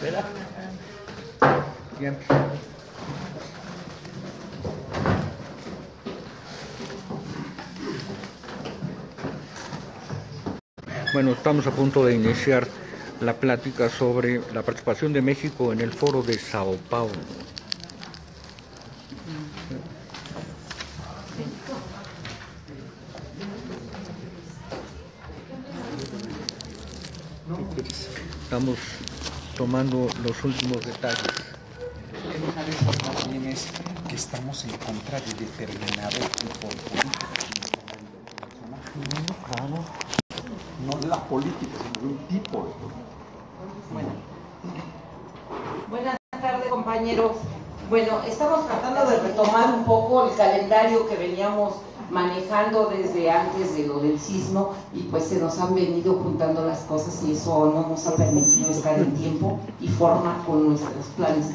Espera. Bien. Bueno, estamos a punto de iniciar la plática sobre la participación de México en el Foro de Sao Paulo. Estamos tomando los últimos detalles. Una de esas también es que estamos en contra de determinado tipo de política. Claro. No de la política, sino de un tipo de política. Bueno. Buenas tardes, compañeros. Bueno, estamos tratando de retomar un poco el calendario que veníamos manejando desde antes de lo del sismo y pues se nos han venido juntando las cosas y eso no nos ha permitido estar en tiempo y forma con nuestros planes.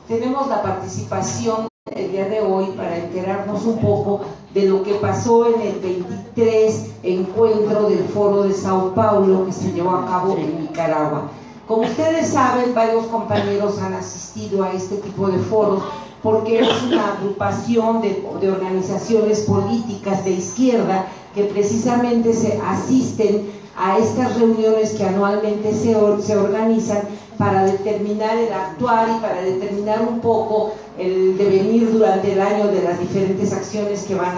Tenemos la participación el día de hoy para enterarnos un poco de lo que pasó en el 23 encuentro del Foro de Sao Paulo que se llevó a cabo en Nicaragua. Como ustedes saben, varios compañeros han asistido a este tipo de foros porque es una agrupación de organizaciones políticas de izquierda que precisamente se asisten a estas reuniones que anualmente se organizan para determinar el actuar y para determinar un poco el devenir durante el año de las diferentes acciones que van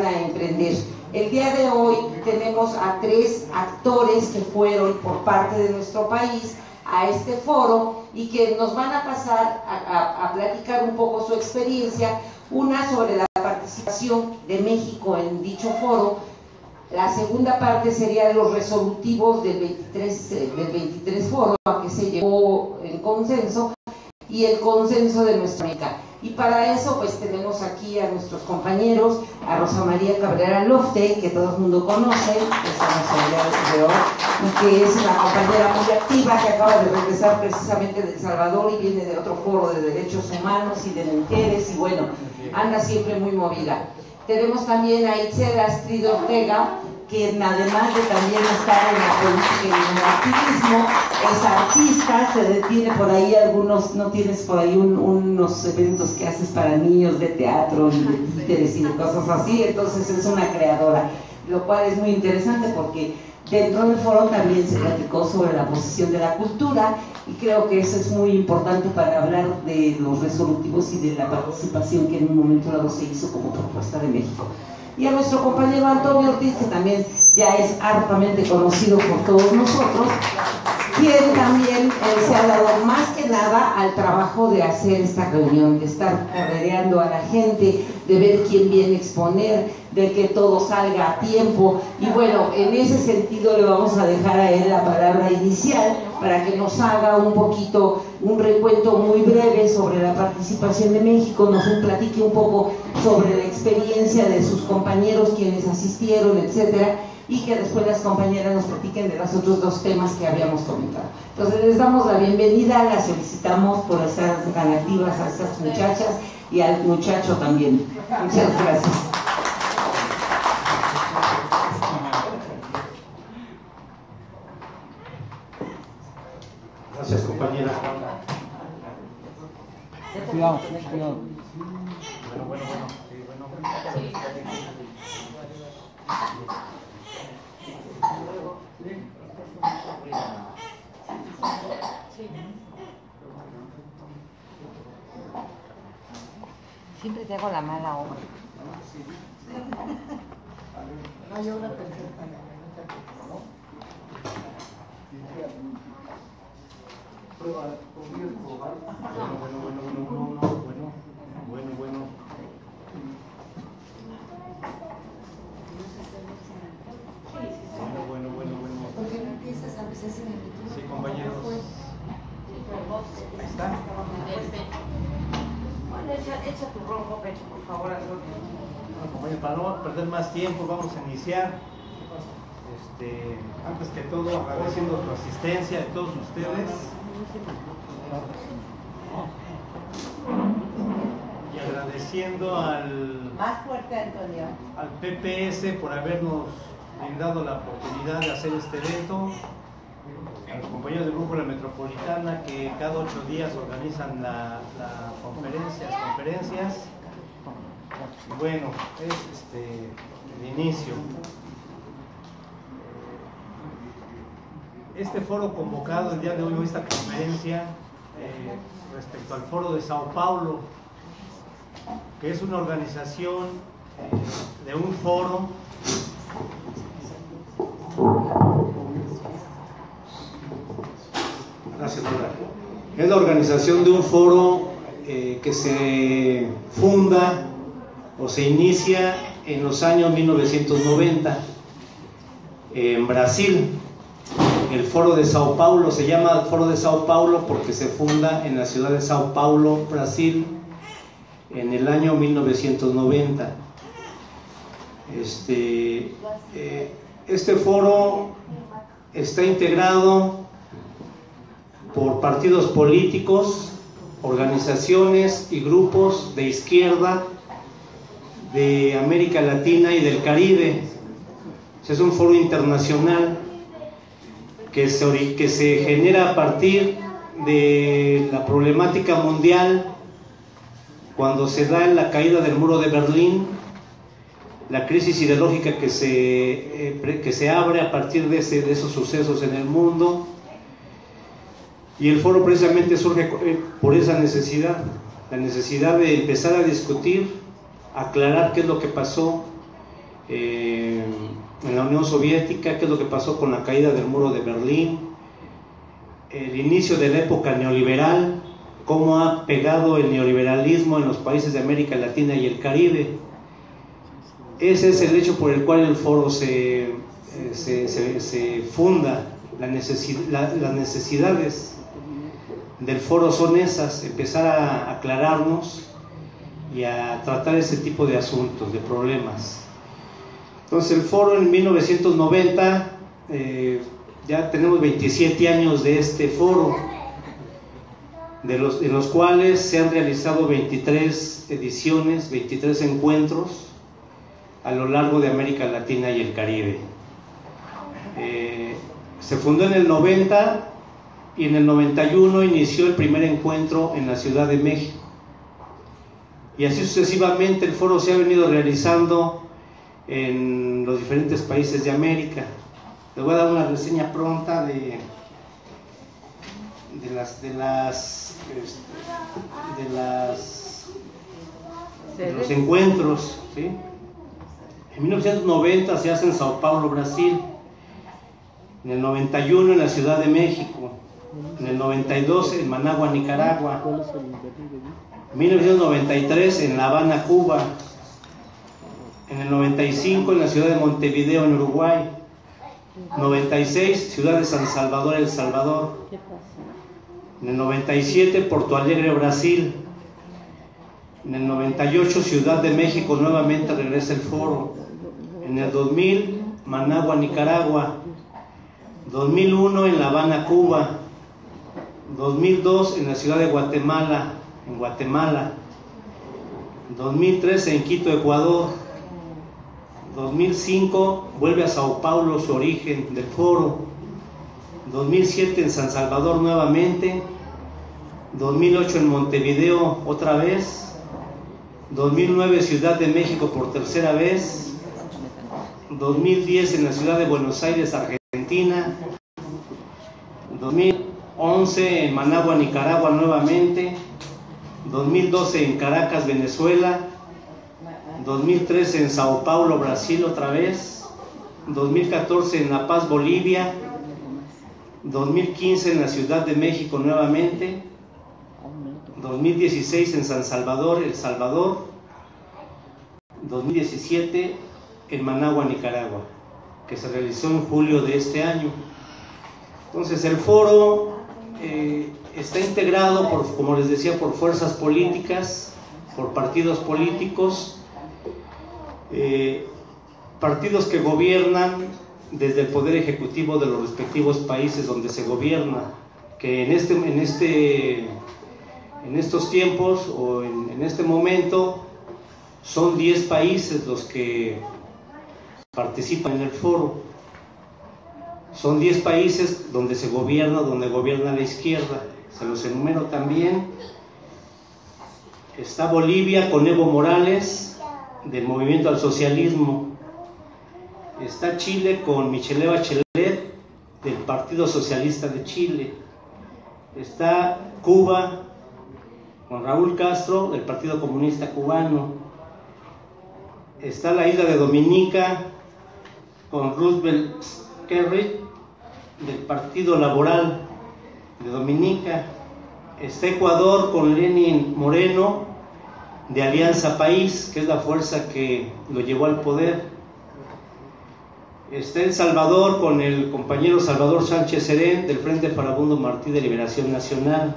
a emprender. El día de hoy tenemos a 3 actores que fueron por parte de nuestro país a este foro y que nos van a pasar a platicar un poco su experiencia, una sobre la participación de México en dicho foro. La segunda parte sería los resolutivos del 23 foro a que se llegó en consenso y el consenso de nuestra América. Y para eso pues tenemos aquí a nuestros compañeros, a Rosa María Cabrera Lofte, que todo el mundo conoce, que estamos alrededor, y que es una compañera muy activa que acaba de regresar precisamente de El Salvador y viene de otro foro de derechos humanos y de mujeres y bueno, anda siempre muy movida. Tenemos también a Itzel Astrid Ortega, que además de también estar en la política y en el activismo, es artista, se detiene por ahí algunos, no tienes por ahí unos eventos que haces para niños de teatro y de títeres y de cosas así, entonces es una creadora, lo cual es muy interesante porque dentro del foro también se platicó sobre la posición de la cultura y creo que eso es muy importante para hablar de los resolutivos y de la participación que en un momento dado se hizo como propuesta de México. Y a nuestro compañero Antonio Ortiz, que también ya es hartamente conocido por todos nosotros, quien también se ha dado más que nada al trabajo de hacer esta reunión, de estar carrereando a la gente, de ver quién viene a exponer, de que todo salga a tiempo. Y bueno, en ese sentido le vamos a dejar a él la palabra inicial para que nos haga un poquito, un recuento muy breve sobre la participación de México, nos platique un poco sobre la experiencia de sus compañeros quienes asistieron, etcétera, y que después las compañeras nos platiquen de los otros 2 temas que habíamos comentado. Entonces les damos la bienvenida, las felicitamos por estar tan activas a estas muchachas y al muchacho también. Muchas gracias. Gracias, compañera. Cuidado. Bueno. Siempre te hago la mala obra. Hay obra perfecta. Bueno. ¿Por qué no empiezas a empezar sin el micrófono? Sí, compañeros. Ahí está. Bueno, echa tu ronco pecho, por favor, Antonio. Bueno, compañeros, para no perder más tiempo, vamos a iniciar. Antes que todo, agradeciendo su asistencia de todos ustedes. Y agradeciendo Más fuerte, Antonio. al PPS por habernos brindado la oportunidad de hacer este evento, a los compañeros del Grupo La Metropolitana, que cada 8 días organizan las conferencias. Bueno, es el inicio. Este foro convocado el día de hoy, esta conferencia, respecto al Foro de Sao Paulo, que es una organización de un foro es la organización de un foro que se funda o se inicia en los años 1990 en Brasil. El Foro de Sao Paulo se llama Foro de Sao Paulo porque se funda en la ciudad de Sao Paulo, Brasil, en el año 1990. Este foro está integrado por partidos políticos, organizaciones y grupos de izquierda de América Latina y del Caribe. Es un foro internacional que se genera a partir de la problemática mundial cuando se da la caída del muro de Berlín, la crisis ideológica que se abre a partir de esos sucesos en el mundo. Y el foro precisamente surge por esa necesidad, la necesidad de empezar a discutir, aclarar qué es lo que pasó en la Unión Soviética, qué es lo que pasó con la caída del muro de Berlín, el inicio de la época neoliberal, cómo ha pegado el neoliberalismo en los países de América Latina y el Caribe. Ese es el hecho por el cual el foro se funda. Las necesidades del foro son esas: empezar a aclararnos y a tratar ese tipo de asuntos, de problemas. Entonces el foro en 1990, ya tenemos 27 años de este foro, en los cuales se han realizado 23 ediciones, 23 encuentros a lo largo de América Latina y el Caribe. Se fundó en el 90 y en el 91 inició el primer encuentro en la Ciudad de México. Y así sucesivamente el foro se ha venido realizando en los diferentes países de América. Les voy a dar una reseña pronta de los encuentros, ¿sí? En 1990 se hace en Sao Paulo, Brasil. En el 91 en la Ciudad de México. En el 92 en Managua, Nicaragua. En 1993 en La Habana, Cuba. En el 95 en la ciudad de Montevideo, en Uruguay. 96 ciudad de San Salvador, El Salvador. En el 97 Porto Alegre, Brasil. En el 98 Ciudad de México, nuevamente regresa el foro. En el 2000 Managua, Nicaragua. 2001 en La Habana, Cuba. 2002 en la ciudad de Guatemala, en Guatemala. 2003 en Quito, Ecuador. 2005 vuelve a Sao Paulo, su origen del foro. 2007 en San Salvador nuevamente. 2008 en Montevideo otra vez. 2009 Ciudad de México por tercera vez. 2010 en la ciudad de Buenos Aires, Argentina. 2011 en Managua, Nicaragua nuevamente. 2012 en Caracas, Venezuela. 2013 en Sao Paulo, Brasil otra vez. 2014 en La Paz, Bolivia. 2015 en la Ciudad de México nuevamente. 2016 en San Salvador, El Salvador. 2017 en Managua, Nicaragua, que se realizó en julio de este año. Entonces el foro está integrado por, como les decía, por fuerzas políticas, por partidos políticos, partidos que gobiernan desde el poder ejecutivo de los respectivos países donde se gobierna, que en estos tiempos o en este momento son 10 países los que participan en el foro. Son 10 países donde gobierna la izquierda. Se los enumero también. Está Bolivia con Evo Morales, del Movimiento al Socialismo. Está Chile con Michelle Bachelet, del Partido Socialista de Chile. Está Cuba con Raúl Castro, del Partido Comunista Cubano. Está la isla de Dominica con Roosevelt Skerrit, del Partido Laboral de Dominica. Está Ecuador con Lenin Moreno, de Alianza País, que es la fuerza que lo llevó al poder. Está El Salvador con el compañero Salvador Sánchez Serén, del Frente Farabundo Martí de Liberación Nacional.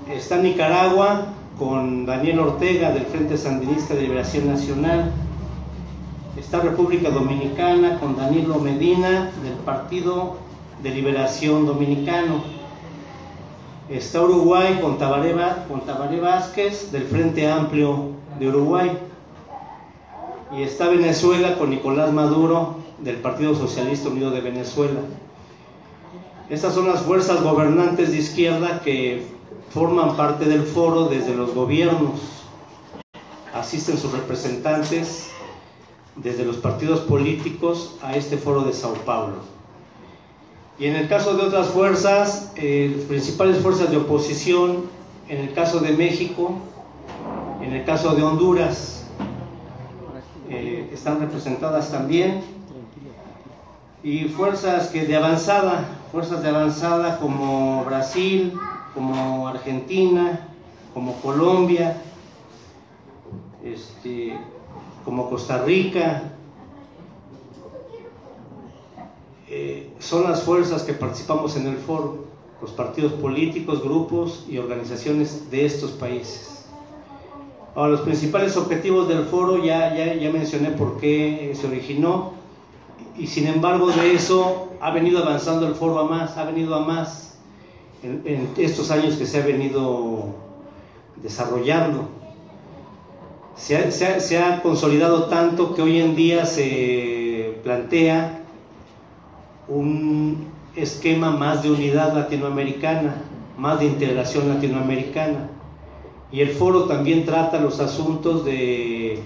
Está Nicaragua con Daniel Ortega, del Frente Sandinista de Liberación Nacional. Está República Dominicana con Danilo Medina, del Partido de Liberación Dominicano. Está Uruguay con Tabaré Vázquez, del Frente Amplio de Uruguay. Y está Venezuela con Nicolás Maduro, del Partido Socialista Unido de Venezuela. Estas son las fuerzas gobernantes de izquierda que forman parte del foro desde los gobiernos. Asisten sus representantes desde los partidos políticos a este foro de Sao Paulo. Y en el caso de otras fuerzas, principales fuerzas de oposición, en el caso de México, en el caso de Honduras, están representadas también. Y fuerzas de avanzada como Brasil, como Argentina, como Colombia, como Costa Rica. Son las fuerzas que participamos en el foro, los partidos políticos, grupos y organizaciones de estos países. Ahora, los principales objetivos del foro ya mencioné por qué se originó, y sin embargo de eso ha venido avanzando el foro ha venido a más en estos años que se ha venido desarrollando. Se ha consolidado tanto que hoy en día se plantea un esquema más de unidad latinoamericana, más de integración latinoamericana. Y el foro también trata los asuntos de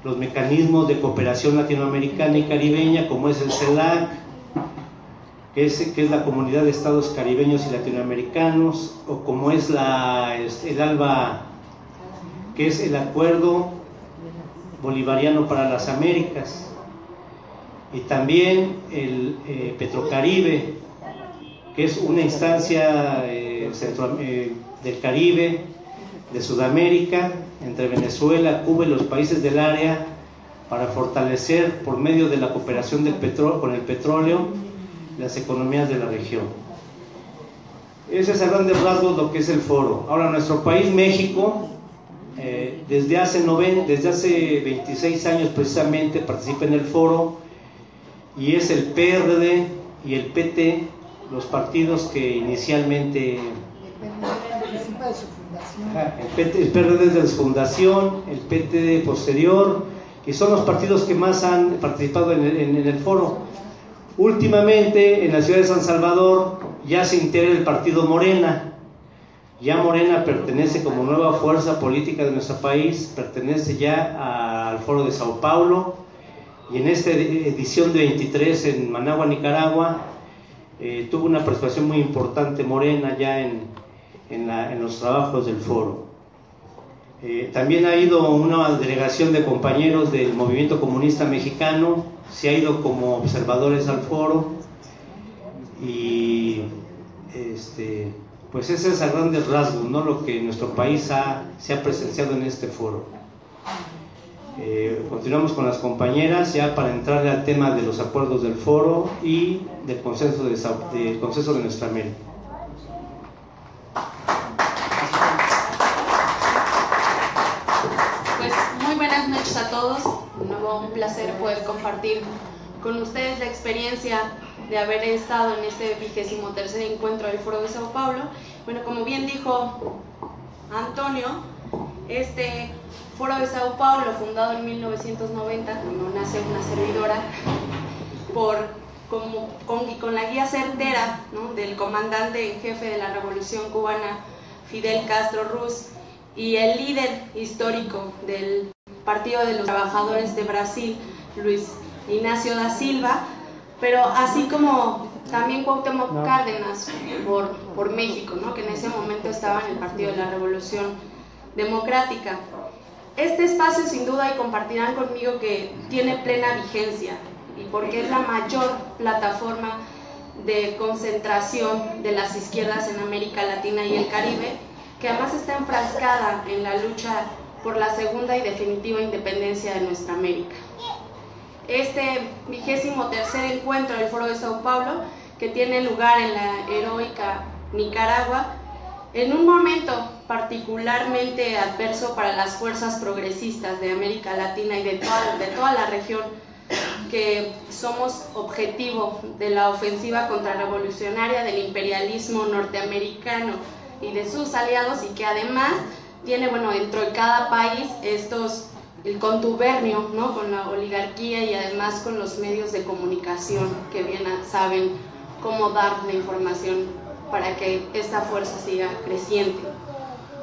los mecanismos de cooperación latinoamericana y caribeña, como es el CELAC, que es la Comunidad de Estados Caribeños y Latinoamericanos, o como es el ALBA, que es el Acuerdo Bolivariano para las Américas, y también el Petrocaribe, que es una instancia del Caribe, de Sudamérica, entre Venezuela, Cuba y los países del área, para fortalecer por medio de la cooperación con el petróleo las economías de la región. Ese es a grandes rasgos lo que es el foro. Ahora, nuestro país, México, desde hace 26 años precisamente participa en el foro, y es el PRD y el PT los partidos que inicialmente... Participa de su fundación. El PRD desde su fundación, el PT posterior, que son los partidos que más han participado en el foro. Últimamente, en la ciudad de San Salvador, ya se integra el partido Morena. Ya Morena pertenece como nueva fuerza política de nuestro país, pertenece ya al foro de Sao Paulo, y en esta edición de 23 en Managua, Nicaragua, tuvo una participación muy importante Morena ya en los trabajos del foro. También ha ido una delegación de compañeros del movimiento comunista mexicano, se ha ido como observadores al foro, y pues ese es a grandes rasgos, ¿no?, lo que nuestro país se ha presenciado en este foro. Continuamos con las compañeras ya para entrar al tema de los acuerdos del foro y del consenso de Nuestra América. Pues muy buenas noches a todos. De nuevo un placer poder compartir con ustedes la experiencia de haber estado en este 23º encuentro del Foro de Sao Paulo. Bueno, como bien dijo Antonio, este Foro de Sao Paulo, fundado en 1990, cuando nace una servidora, por con la guía certera, ¿no?, del comandante en jefe de la Revolución Cubana, Fidel Castro Ruz, y el líder histórico del Partido de los Trabajadores de Brasil, Luis Ignacio da Silva, pero así como también Cuauhtémoc Cárdenas por México, ¿no?, que en ese momento estaba en el Partido de la Revolución Democrática. Este espacio, sin duda, y compartirán conmigo que tiene plena vigencia, y porque es la mayor plataforma de concentración de las izquierdas en América Latina y el Caribe, que además está enfrascada en la lucha por la segunda y definitiva independencia de nuestra América. Este 23º encuentro del Foro de Sao Paulo, que tiene lugar en la heroica Nicaragua, en un momento particularmente adverso para las fuerzas progresistas de América Latina y de toda la región, que somos objetivo de la ofensiva contrarrevolucionaria del imperialismo norteamericano y de sus aliados, y que además tiene, bueno, dentro de cada país el contubernio, ¿no?, con la oligarquía y además con los medios de comunicación que bien saben cómo dar la información para que esta fuerza siga creciente.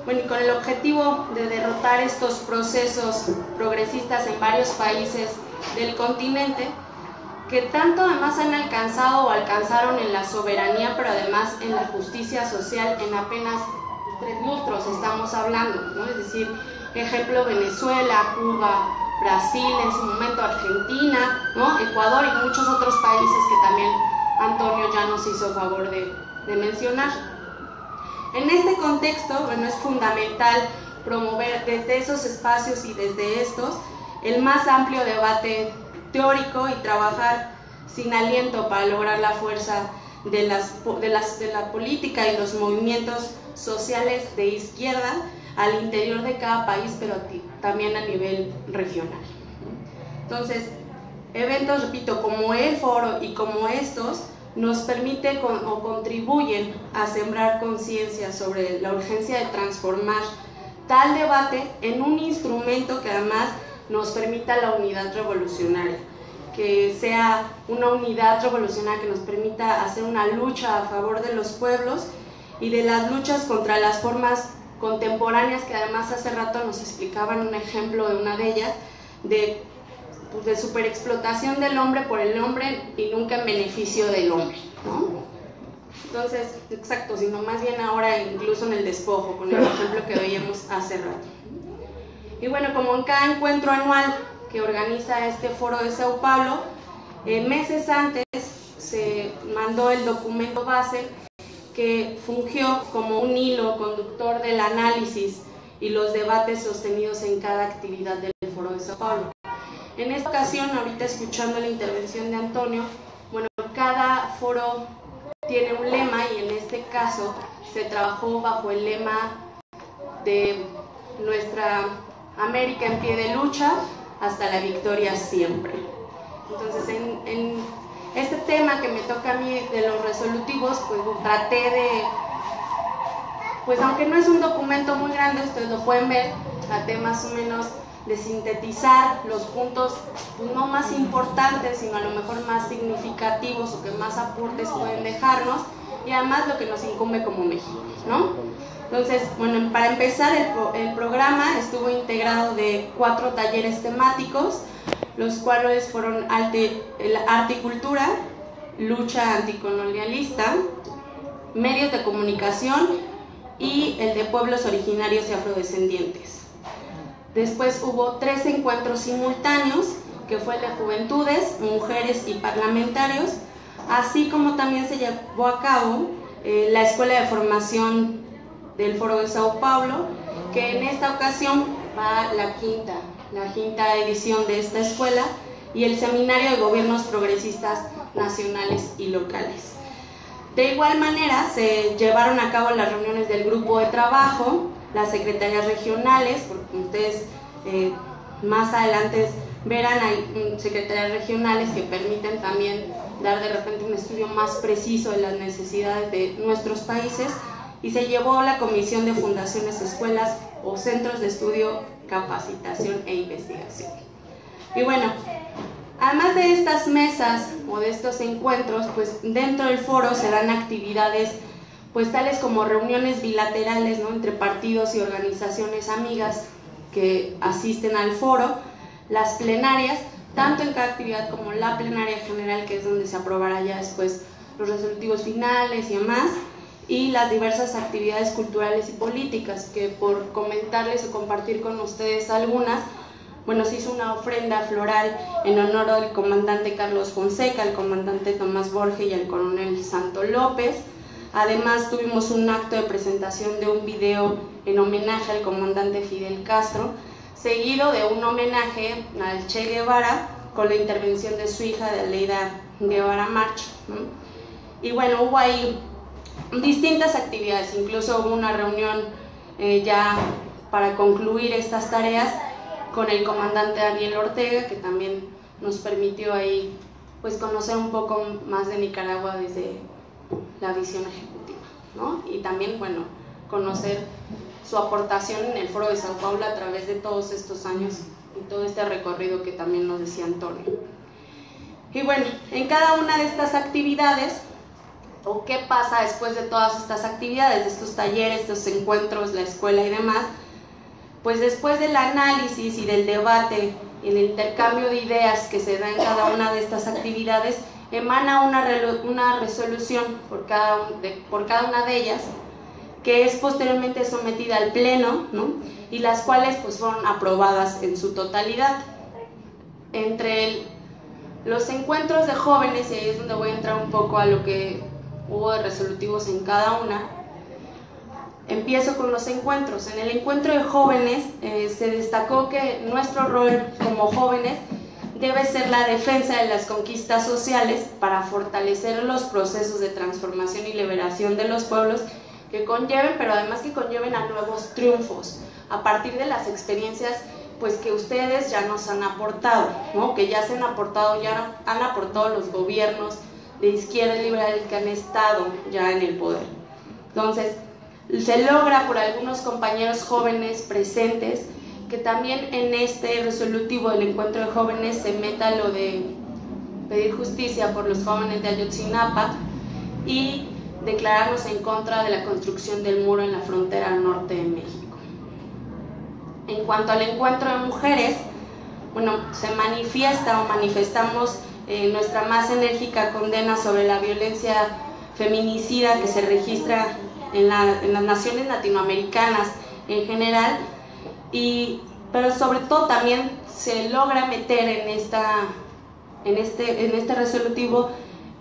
Bueno, y con el objetivo de derrotar estos procesos progresistas en varios países del continente, que tanto además han alcanzado o alcanzaron en la soberanía, pero además en la justicia social, en apenas 3 lustros estamos hablando, ¿no? Es decir, ejemplo, Venezuela, Cuba, Brasil, en su momento Argentina, ¿no?, Ecuador y muchos otros países que también Antonio ya nos hizo favor de mencionar. En este contexto, bueno, es fundamental promover desde esos espacios y desde estos el más amplio debate teórico y trabajar sin aliento para lograr la fuerza de la política y los movimientos sociales de izquierda al interior de cada país, pero también a nivel regional. Entonces, eventos, repito, como el foro y como estos, nos permite o contribuyen a sembrar conciencia sobre la urgencia de transformar tal debate en un instrumento que además nos permita la unidad revolucionaria, que sea una unidad revolucionaria que nos permita hacer una lucha a favor de los pueblos y de las luchas contra las formas contemporáneas, que además hace rato nos explicaban un ejemplo de una de ellas, de superexplotación del hombre por el hombre y nunca en beneficio del hombre, ¿no? Entonces, exacto, sino más bien ahora incluso en el despojo, con el ejemplo que veíamos hace rato. Y bueno, como en cada encuentro anual que organiza este Foro de Sao Paulo, meses antes se mandó el documento base que fungió como un hilo conductor del análisis y los debates sostenidos en cada actividad del Foro de Sao Paulo. En esta ocasión, ahorita escuchando la intervención de Antonio, bueno, cada foro tiene un lema y en este caso se trabajó bajo el lema de nuestra América en pie de lucha hasta la victoria siempre. Entonces, en este tema que me toca a mí de los resolutivos, pues traté de, pues aunque no es un documento muy grande, ustedes lo pueden ver, traté más o menos de sintetizar los puntos, pues, no más importantes, sino a lo mejor más significativos o que más aportes pueden dejarnos, y además lo que nos incumbe como México, ¿no? Entonces, bueno, para empezar, el programa estuvo integrado de 4 talleres temáticos, los cuales fueron arte y cultura, lucha anticolonialista, medios de comunicación y el de pueblos originarios y afrodescendientes. Después hubo 3 encuentros simultáneos, que fue el de juventudes, mujeres y parlamentarios, así como también se llevó a cabo la Escuela de Formación del Foro de Sao Paulo, que en esta ocasión va la quinta edición de esta escuela, y el Seminario de Gobiernos Progresistas Nacionales y Locales. De igual manera, se llevaron a cabo las reuniones del grupo de trabajo, las secretarías regionales, porque ustedes más adelante verán, hay secretarías regionales que permiten también dar de repente un estudio más preciso de las necesidades de nuestros países, y se llevó la Comisión de Fundaciones, Escuelas o Centros de Estudio, Capacitación e Investigación. Y bueno, Además de estas mesas o de estos encuentros, pues dentro del foro se dan actividades pues tales como reuniones bilaterales, ¿no?, entre partidos y organizaciones amigas que asisten al foro, las plenarias, tanto en cada actividad como la plenaria general, que es donde se aprobará ya después los resolutivos finales y demás, y las diversas actividades culturales y políticas, que por comentarles o compartir con ustedes algunas, bueno, se hizo una ofrenda floral en honor al comandante Carlos Fonseca, al comandante Tomás Borges y al coronel Santo López. Además tuvimos un acto de presentación de un video en homenaje al comandante Fidel Castro, seguido de un homenaje al Che Guevara con la intervención de su hija, de Aleida Guevara March, ¿no? Y bueno, hubo ahí distintas actividades, incluso hubo una reunión ya para concluir estas tareas con el comandante Daniel Ortega, que también nos permitió ahí pues conocer un poco más de Nicaragua desde la visión ejecutiva, ¿no? Y también, bueno, conocer su aportación en el Foro de Sao Paulo a través de todos estos años y todo este recorrido que también nos decía Antonio. Y bueno, en cada una de estas actividades, o qué pasa después de todas estas actividades, de estos talleres, estos encuentros, la escuela y demás, pues después del análisis y del debate y el intercambio de ideas que se da en cada una de estas actividades, emana una resolución por cada una de ellas, que es posteriormente sometida al pleno, ¿no?, y las cuales pues fueron aprobadas en su totalidad. Entre los encuentros de jóvenes, y ahí es donde voy a entrar un poco a lo que hubo de resolutivos en cada una, empiezo con los encuentros. En el encuentro de jóvenes se destacó que nuestro rol como jóvenes debe ser la defensa de las conquistas sociales para fortalecer los procesos de transformación y liberación de los pueblos que conlleven, pero además que conlleven a nuevos triunfos, a partir de las experiencias pues que ustedes ya nos han aportado, ¿no?, que ya se han aportado, ya han aportado los gobiernos de izquierda liberal que han estado ya en el poder. Entonces, se logra por algunos compañeros jóvenes presentes que también en este resolutivo del encuentro de jóvenes se meta lo de pedir justicia por los jóvenes de Ayotzinapa y declararnos en contra de la construcción del muro en la frontera norte de México. En cuanto al encuentro de mujeres, bueno, se manifiesta o manifestamos nuestra más enérgica condena sobre la violencia feminicida que se registra en las naciones latinoamericanas en general, pero sobre todo también se logra meter en este resolutivo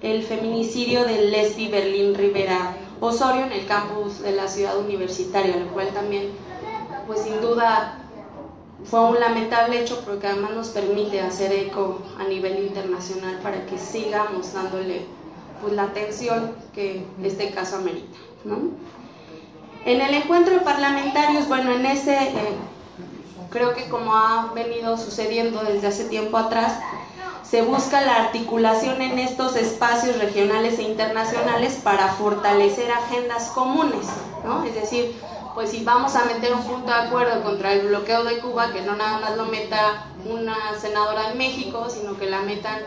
el feminicidio de Lesbi Berlín Rivera Osorio en el campus de la ciudad universitaria, lo cual también, pues sin duda, fue un lamentable hecho, porque además nos permite hacer eco a nivel internacional para que sigamos dándole pues la atención que este caso amerita, ¿no? En el encuentro de parlamentarios, bueno, en ese creo que, como ha venido sucediendo desde hace tiempo atrás, se busca la articulación en estos espacios regionales e internacionales para fortalecer agendas comunes, ¿no? Es decir, pues si vamos a meter un punto de acuerdo contra el bloqueo de Cuba, que no nada más lo meta una senadora en México, sino que la metan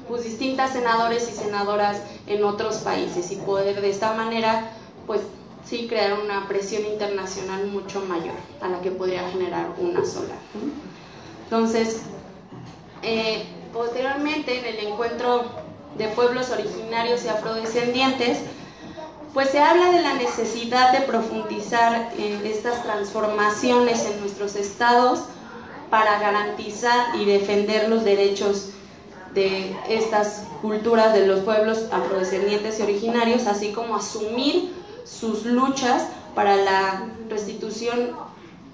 pues distintas senadores y senadoras en otros países, y poder de esta manera pues sí crear una presión internacional mucho mayor a la que podría generar una sola. Entonces, posteriormente en el encuentro de pueblos originarios y afrodescendientes, pues se habla de la necesidad de profundizar estas transformaciones en nuestros estados para garantizar y defender los derechos de estas culturas de los pueblos afrodescendientes y originarios, así como asumir sus luchas para la restitución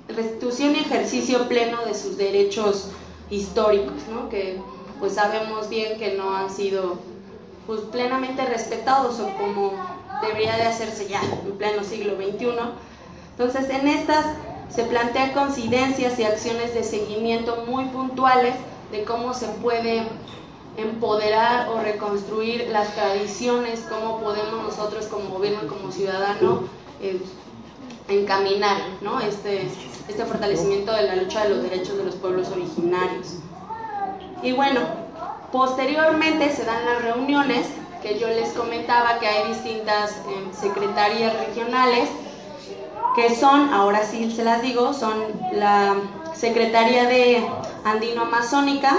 y ejercicio pleno de sus derechos históricos, ¿no?, que pues sabemos bien que no han sido pues plenamente respetados o como debería de hacerse ya en pleno siglo XXI. Entonces, en estas se plantean coincidencias y acciones de seguimiento muy puntuales de cómo se puede empoderar o reconstruir las tradiciones, cómo podemos nosotros como gobierno y como ciudadano encaminar, ¿no?, este fortalecimiento de la lucha de los derechos de los pueblos originarios. Y bueno, Posteriormente se dan las reuniones, que yo les comentaba que hay distintas secretarías regionales, que son, ahora sí se las digo, son la Secretaría de Andino-Amazónica,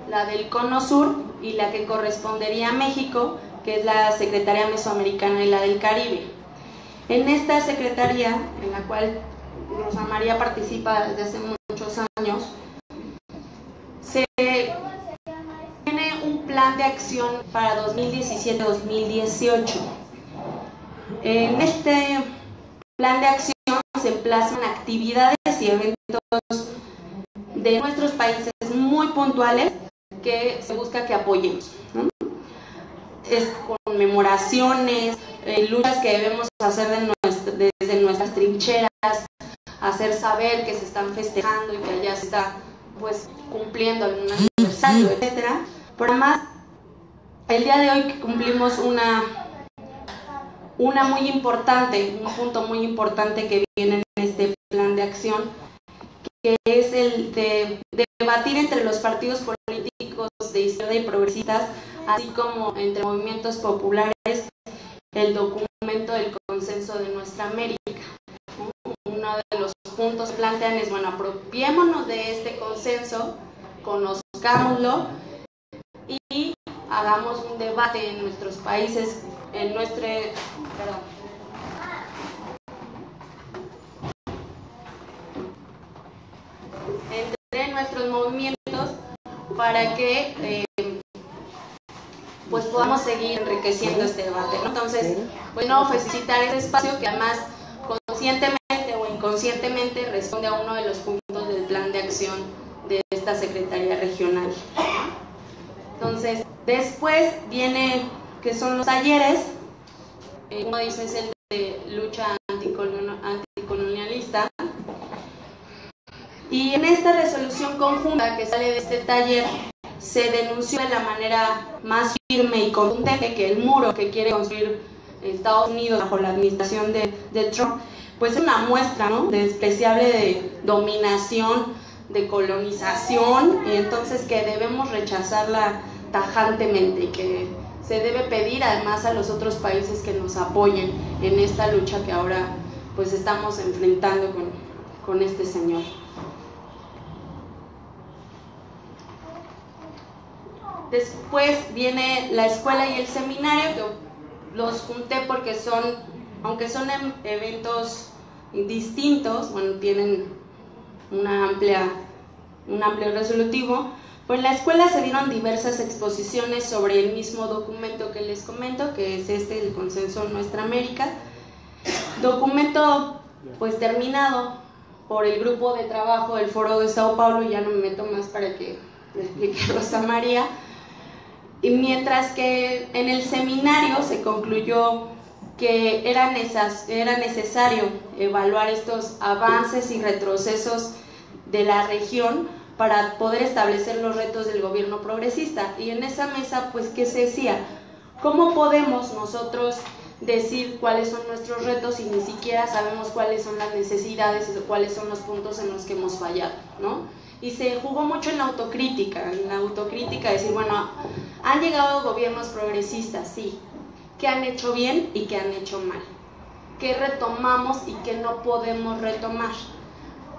la del Cono Sur y la que correspondería a México, que es la Secretaría Mesoamericana y la del Caribe. En esta secretaría, en la cual Rosa María participa desde hace muchos años, se tiene un plan de acción para 2017-2018. En este plan de acción se plasman actividades y eventos de nuestros países muy puntuales que se busca que apoyemos, ¿no? Es conmemoraciones, luchas que debemos hacer desde nuestras trincheras, hacer saber que se están festejando y que allá se está pues cumpliendo algún aniversario, etcétera. Pero además, el día de hoy que cumplimos una muy importante, un punto muy importante que viene en este plan de acción, que es el de debatir entre los partidos políticos de izquierda y progresistas, así como entre movimientos populares, el documento del consenso de nuestra América. Uno de los puntos que plantean es, bueno, apropiémonos de este consenso, conozcámoslo y hagamos un debate en nuestros países, entre nuestros movimientos, para que pues podamos seguir enriqueciendo este debate, ¿no? Entonces, bueno, felicitar este espacio que además conscientemente o inconscientemente responde a uno de los puntos del plan de acción de esta Secretaría Regional. Entonces, después viene, que son los talleres. Uno de ellos es el de lucha anticolonialista. Y en esta resolución conjunta que sale de este taller, se denunció de la manera más firme y contundente que el muro que quiere construir Estados Unidos bajo la administración de Trump, pues es una muestra, ¿no?, despreciable de dominación, de colonización, y entonces que debemos rechazarla tajantemente y que se debe pedir además a los otros países que nos apoyen en esta lucha que ahora pues estamos enfrentando con este señor. Después viene la escuela y el seminario, que los junté porque son, aunque son eventos distintos, bueno, tienen un amplio resolutivo. Pues en la escuela se dieron diversas exposiciones sobre el mismo documento que les comento, que es el Consenso Nuestra América. Documento pues terminado por el grupo de trabajo del Foro de Sao Paulo, y ya no me meto más para que le explique Rosa María. Y mientras que en el seminario se concluyó que era necesario evaluar estos avances y retrocesos de la región para poder establecer los retos del gobierno progresista. Y en esa mesa, pues, ¿qué se decía? ¿Cómo podemos nosotros decir cuáles son nuestros retos si ni siquiera sabemos cuáles son las necesidades y cuáles son los puntos en los que hemos fallado, ¿no? Y se jugó mucho en la autocrítica, decir, bueno, han llegado gobiernos progresistas, sí, ¿qué han hecho bien y qué han hecho mal? ¿Qué retomamos y qué no podemos retomar?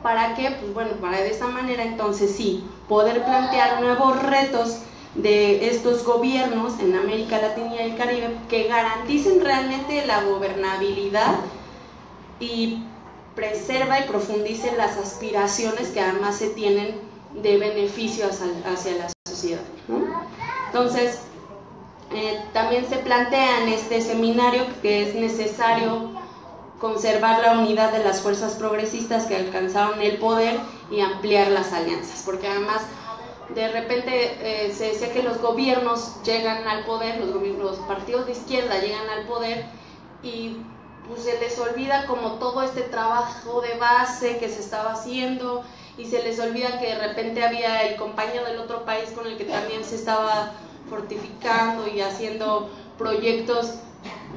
¿Para qué? Pues bueno, para de esa manera entonces sí, poder plantear nuevos retos de estos gobiernos en América Latina y el Caribe que garanticen realmente la gobernabilidad y preserva y profundice las aspiraciones que además se tienen de beneficio hacia la sociedad, ¿no? Entonces, también se plantea en este seminario que es necesario conservar la unidad de las fuerzas progresistas que alcanzaron el poder y ampliar las alianzas, porque además de repente se decía que los gobiernos llegan al poder, los partidos de izquierda llegan al poder y pues se les olvida como todo este trabajo de base que se estaba haciendo, y se les olvida que de repente había el compañero del otro país con el que también se estaba fortificando y haciendo proyectos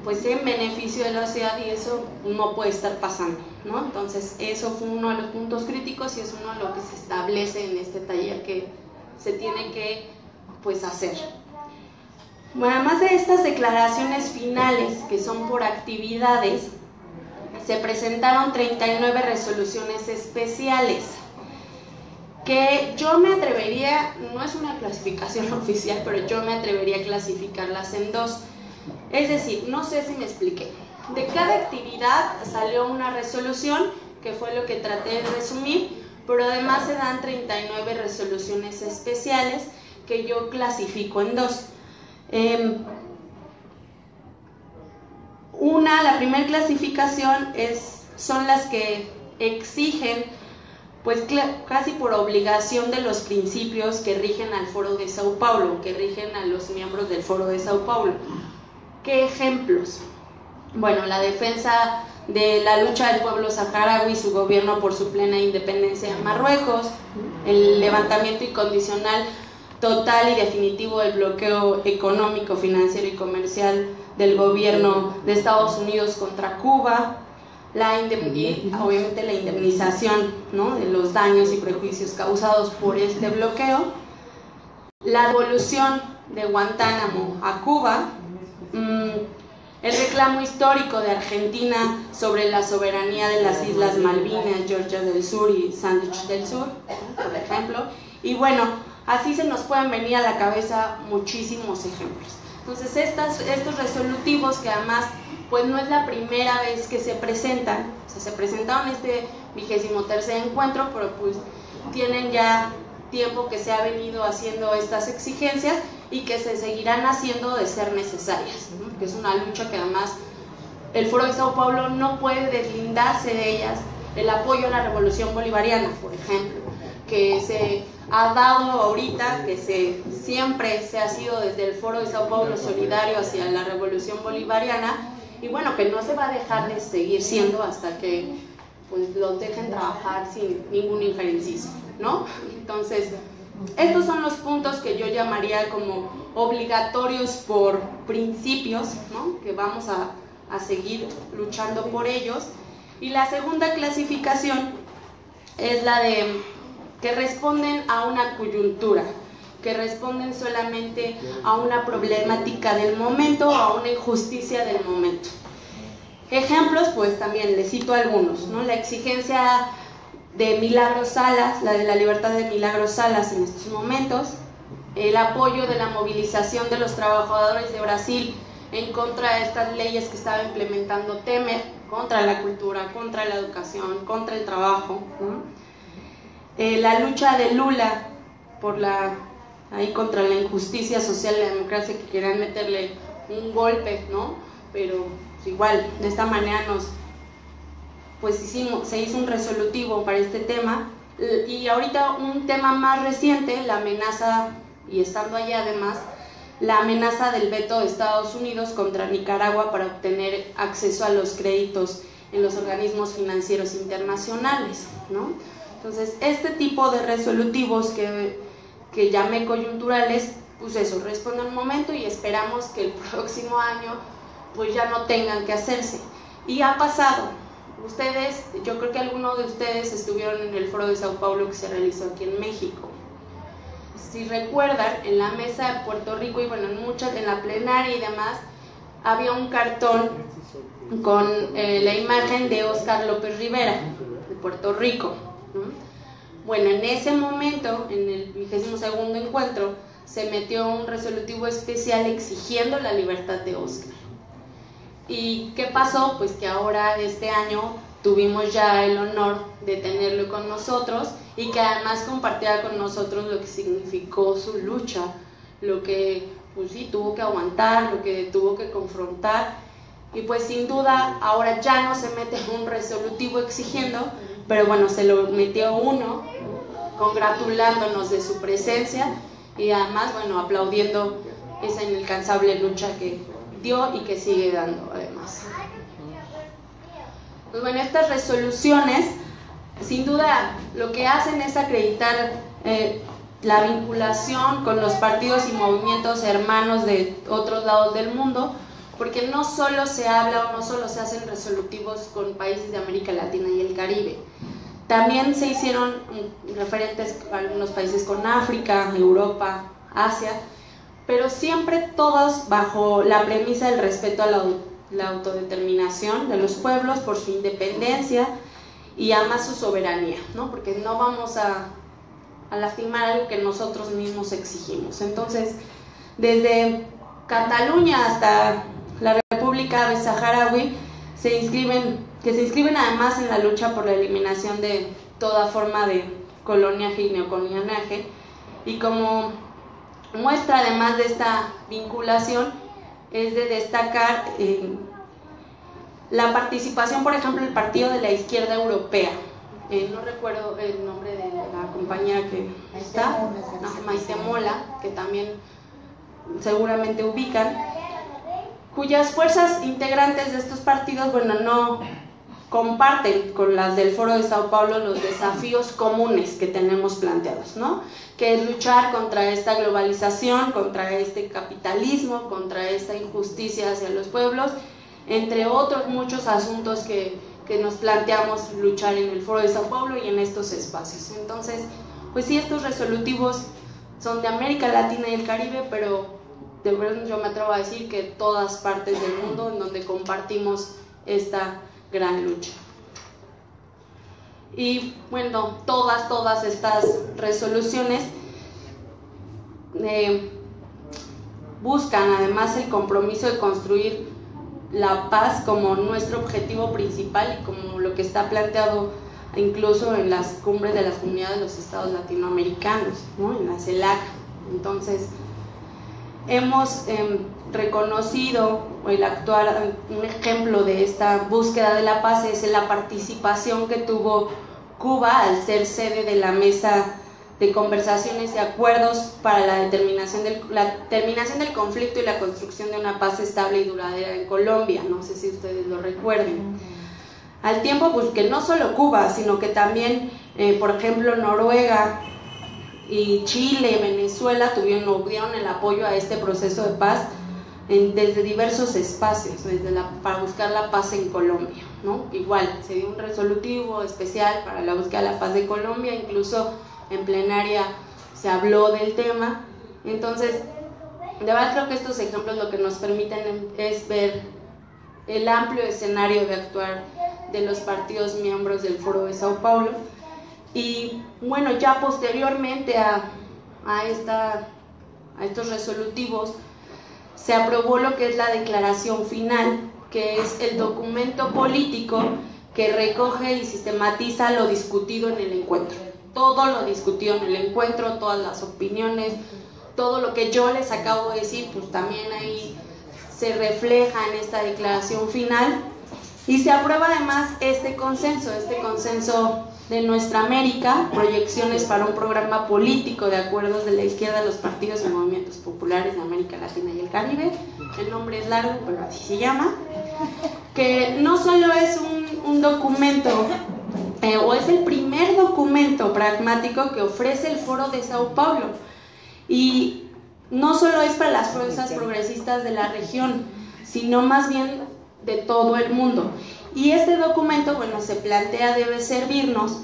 pues en beneficio de la sociedad, y eso no puede estar pasando, ¿no? Entonces eso fue uno de los puntos críticos y es uno de lo que se establece en este taller, que se tiene que pues hacer. Bueno, además de estas declaraciones finales, que son por actividades, se presentaron 39 resoluciones especiales, que yo me atrevería, no es una clasificación oficial, pero yo me atrevería a clasificarlas en dos. Es decir, no sé si me expliqué. De cada actividad salió una resolución, que fue lo que traté de resumir, pero además se dan 39 resoluciones especiales que yo clasifico en dos. La primera clasificación son las que exigen, pues casi por obligación de los principios que rigen al Foro de Sao Paulo, que rigen a los miembros del Foro de Sao Paulo. ¿Qué ejemplos? Bueno, la defensa de la lucha del pueblo saharaui y su gobierno por su plena independencia en Marruecos, el levantamiento incondicional, total y definitivo del bloqueo económico, financiero y comercial del gobierno de Estados Unidos contra Cuba, y obviamente la indemnización, ¿no?, de los daños y prejuicios causados por este bloqueo, la devolución de Guantánamo a Cuba, el reclamo histórico de Argentina sobre la soberanía de las Islas Malvinas, Georgia del Sur y Sandwich del Sur, por ejemplo. Y bueno, así se nos pueden venir a la cabeza muchísimos ejemplos. Entonces estos resolutivos, que además pues no es la primera vez que se presentan, o sea, se presentaron este 23º encuentro, pero pues tienen ya tiempo que se ha venido haciendo estas exigencias y que se seguirán haciendo de ser necesarias, ¿no? Porque es una lucha que además el Foro de Sao Paulo no puede deslindarse de ellas. El apoyo a la revolución bolivariana, por ejemplo, que se ha dado ahorita, que siempre se ha sido desde el Foro de Sao Paulo solidario hacia la revolución bolivariana, y bueno, que no se va a dejar de seguir siendo hasta que pues los dejen trabajar sin ningún injerencismo, ¿no? Entonces, estos son los puntos que yo llamaría como obligatorios por principios, ¿no?, que vamos a seguir luchando por ellos. Y la segunda clasificación es la de que responden a una coyuntura, que responden solamente a una problemática del momento o a una injusticia del momento. Ejemplos, pues también les cito algunos, ¿no? La exigencia de Milagros Salas, la de la libertad de Milagros Salas en estos momentos, el apoyo de la movilización de los trabajadores de Brasil en contra de estas leyes que estaba implementando Temer, contra la cultura, contra la educación, contra el trabajo, ¿no? La lucha de Lula contra la injusticia social y la democracia, que querían meterle un golpe, ¿no? Pero pues, igual, de esta manera se hizo un resolutivo para este tema. Y ahorita un tema más reciente, la amenaza, y estando allá además, la amenaza del veto de Estados Unidos contra Nicaragua para obtener acceso a los créditos en los organismos financieros internacionales, ¿no? Entonces, este tipo de resolutivos que llamé coyunturales, pues eso, responde a un momento y esperamos que el próximo año pues ya no tengan que hacerse. Y ha pasado. Ustedes, yo creo que algunos de ustedes estuvieron en el Foro de Sao Paulo que se realizó aquí en México. Si recuerdan, en la mesa de Puerto Rico y bueno, en la plenaria y demás, había un cartón con la imagen de Óscar López Rivera, de Puerto Rico. Bueno, en ese momento, en el 22º encuentro, se metió un resolutivo especial exigiendo la libertad de Óscar. ¿Y qué pasó? Pues que ahora, este año, tuvimos ya el honor de tenerlo con nosotros y que además compartiera con nosotros lo que significó su lucha, lo que pues sí tuvo que aguantar, lo que tuvo que confrontar. Y pues sin duda ahora ya no se mete un resolutivo exigiendo, pero bueno, se lo metió uno congratulándonos de su presencia y además, bueno, aplaudiendo esa inalcanzable lucha que dio y que sigue dando además. Pues bueno, estas resoluciones sin duda lo que hacen es acreditar la vinculación con los partidos y movimientos hermanos de otros lados del mundo, porque no solo se habla o no solo se hacen resolutivos con países de América Latina y el Caribe, también se hicieron referentes a algunos países con África, Europa, Asia, pero siempre todos bajo la premisa del respeto a la autodeterminación de los pueblos por su independencia y además su soberanía, ¿no? Porque no vamos a lastimar algo que nosotros mismos exigimos. Entonces, desde Cataluña hasta la República de Saharaui que se inscriben además en la lucha por la eliminación de toda forma de coloniaje y neocoloniaje, y como muestra además de esta vinculación es de destacar la participación, por ejemplo, del Partido de la Izquierda Europea. No recuerdo el nombre de la compañera que está, Maite Mola, que también seguramente ubican, cuyas fuerzas integrantes de estos partidos, bueno, no comparten con las del Foro de Sao Paulo los desafíos comunes que tenemos planteados, ¿no? Que es luchar contra esta globalización, contra este capitalismo, contra esta injusticia hacia los pueblos, entre otros muchos asuntos que nos planteamos luchar en el Foro de Sao Paulo y en estos espacios. Entonces, pues sí, estos resolutivos son de América Latina y el Caribe, pero de verdad yo me atrevo a decir que todas partes del mundo en donde compartimos esta gran lucha. Y bueno, todas estas resoluciones buscan además el compromiso de construir la paz como nuestro objetivo principal y como lo que está planteado incluso en las cumbres de las comunidades de los estados latinoamericanos, ¿no? En la CELAC. Entonces, hemos reconocido un ejemplo de esta búsqueda de la paz es la participación que tuvo Cuba al ser sede de la mesa de conversaciones y acuerdos para la terminación del conflicto y la construcción de una paz estable y duradera en Colombia. No sé si ustedes lo recuerden. Al tiempo, pues que no solo Cuba, sino que también, por ejemplo, Noruega y Chile, Venezuela dieron el apoyo a este proceso de paz desde diversos espacios, para buscar la paz en Colombia, ¿no? Igual, se dio un resolutivo especial para la búsqueda de la paz de Colombia, incluso en plenaria se habló del tema. Entonces, de verdad creo que estos ejemplos lo que nos permiten es ver el amplio escenario de actuar de los partidos miembros del Foro de Sao Paulo. Y bueno, ya posteriormente a estos resolutivos se aprobó lo que es la declaración final, que es el documento político que recoge y sistematiza lo discutido en el encuentro. Todo lo discutido en el encuentro, todas las opiniones, todo lo que yo les acabo de decir, pues también ahí se refleja en esta declaración final. Y se aprueba además este consenso de Nuestra América, proyecciones para un programa político de acuerdos de la izquierda de los partidos y movimientos populares de América Latina y el Caribe. El nombre es largo, pero así se llama. Que no solo es un documento, o es el primer documento pragmático que ofrece el Foro de Sao Paulo. Y no solo es para las fuerzas progresistas de la región, sino más bien de todo el mundo. Y este documento, bueno, se plantea debe servirnos